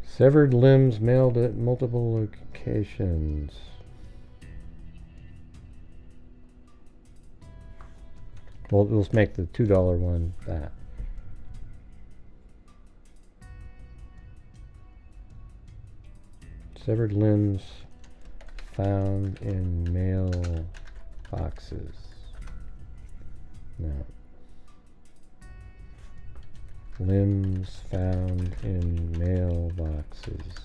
Severed limbs mailed at multiple locations. Well, let's make the $2 one that. Severed limbs found in mail boxes. No. Limbs found in mailboxes.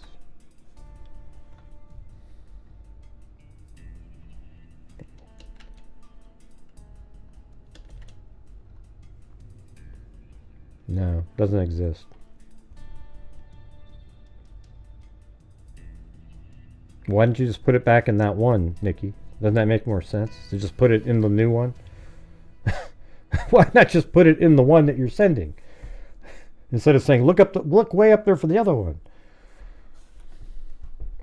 No, doesn't exist. Why didn't you just put it back in that one, Nikki? Doesn't that make more sense? To just put it in the new one? Why not just put it in the one that you're sending? Instead of saying, look way up there for the other one.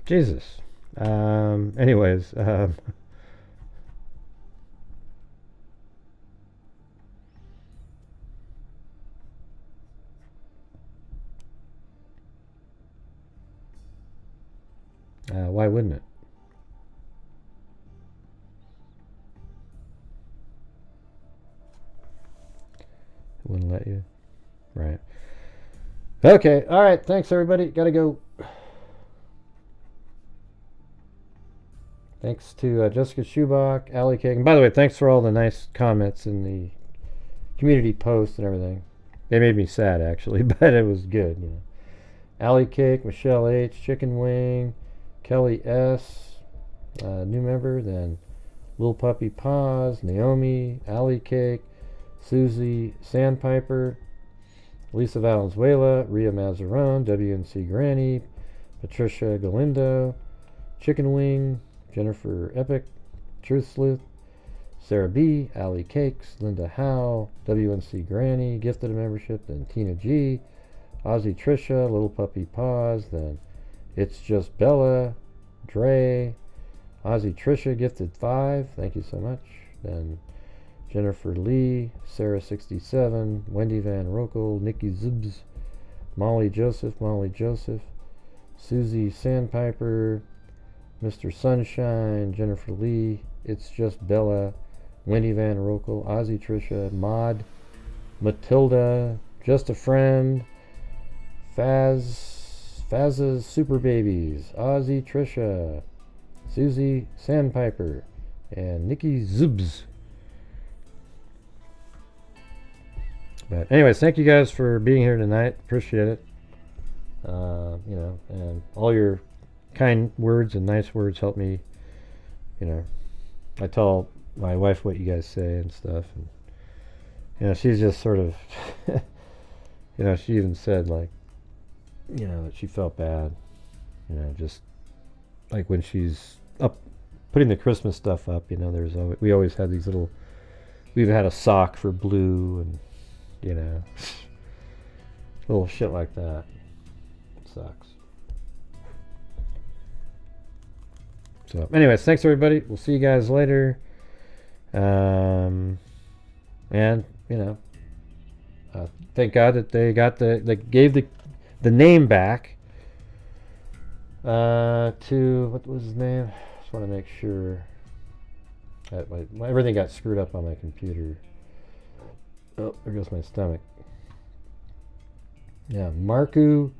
Jesus. Anyways. Why wouldn't it? It wouldn't let you. Right. Okay. All right. Thanks, everybody. Gotta go. Thanks to Jessica Schubach, Allie Cake. And by the way, thanks for all the nice comments in the community post and everything. They made me sad, actually, but it was good. You know. Allie Cake, Michelle H, Chicken Wing, Kelly S, new member, then Lil Puppy Paws, Naomi, Allie Cake, Susie Sandpiper, Lisa Valenzuela, Ria Mazarone, WNC Granny, Patricia Galindo, Chicken Wing, Jennifer Epic, Truth Sleuth, Sarah B, Allie Cakes, Linda Howe, WNC Granny, gifted a membership, then Tina G, Ozzy Trisha, Little Puppy Paws, then It's Just Bella, Dre, Ozzy Trisha gifted 5, thank you so much. Then Jennifer Lee, Sarah 67, Wendy Van Rokel, Nikki Zibs, Molly Joseph, Susie Sandpiper, Mr. Sunshine, Jennifer Lee, It's Just Bella, Wendy Van Rokel, Ozzy Trisha, Maud, Matilda, Just a Friend, Faz's Super Babies, Ozzy Trisha, Susie Sandpiper, and Nikki Zubs. But anyways, thank you guys for being here tonight. Appreciate it. And all your kind words and nice words help me. I tell my wife what you guys say and stuff, and she's just sort of, she even said that she felt bad, just like when she's up putting the Christmas stuff up, you know, we always had these little. We've had a sock for Blue, and you know, little shit like that. It sucks. So, anyways, thanks everybody. We'll see you guys later. And you know, thank God that they gave the name back to, what was his name? Just want to make sure that everything got screwed up on my computer. Oh, there goes my stomach. Yeah, Marku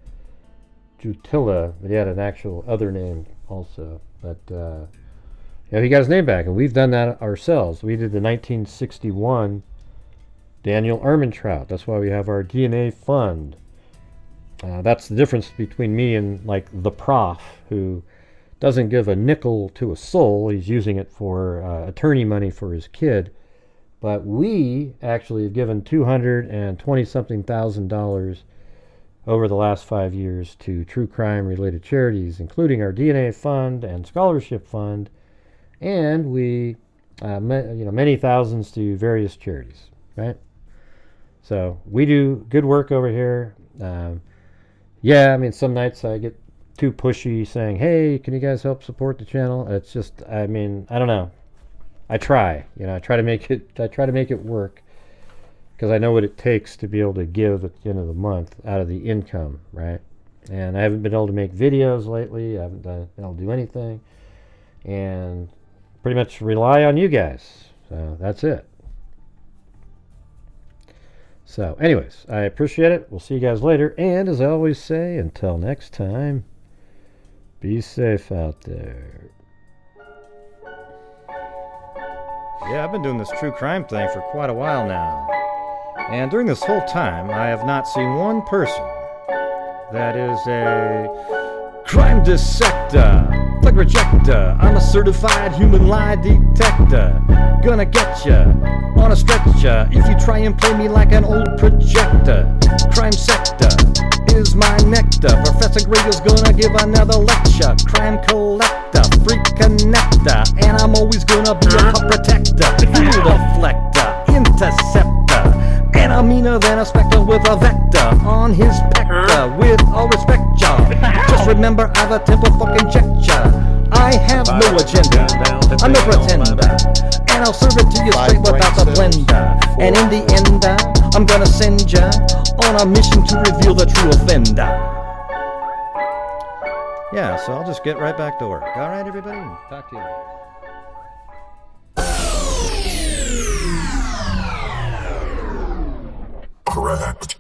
Jutila, but he had an actual other name also. But yeah, he got his name back, and we've done that ourselves. We did the 1961 Daniel Armentrout. That's why we have our DNA fund. That's the difference between me and like the prof, who doesn't give a nickel to a soul. He's using it for attorney money for his kid. But we actually have given $220-something thousand over the last 5 years to true crime related charities, including our DNA fund and scholarship fund, and we many thousands to various charities, right? So we do good work over here. Yeah, I mean, some nights I get too pushy saying, hey, can you guys help support the channel? It's just, I mean, I don't know. I try to make it work, because I know what it takes to be able to give at the end of the month out of the income, right? And I haven't been able to make videos lately. I haven't been able to do anything, and pretty much rely on you guys. So that's it. So anyways, I appreciate it. We'll see you guys later. And as I always say, until next time, be safe out there. Yeah, I've been doing this true crime thing for quite a while now. And during this whole time, I have not seen one person that is a crime dissector, thug rejector. I'm a certified human lie detector. Gonna get ya on a stretcher if you try and play me like an old projector. Crime sector is my nectar. Professor Grayl's gonna give another lecture. Crime collector, freak connector, and I'm always gonna be a pup protector. Field deflector, interceptor, and I'm meaner than a spectre with a vector on his pector. With all respect, y'all, just remember I've a temper fucking check ya. I have no agenda, I'm no pretender, and I'll serve it to you straight without the blender. And in the end, I'm gonna send ya on a mission to reveal the true offender. Yeah, so I'll just get right back to work. All right, everybody, talk to you later. Correct.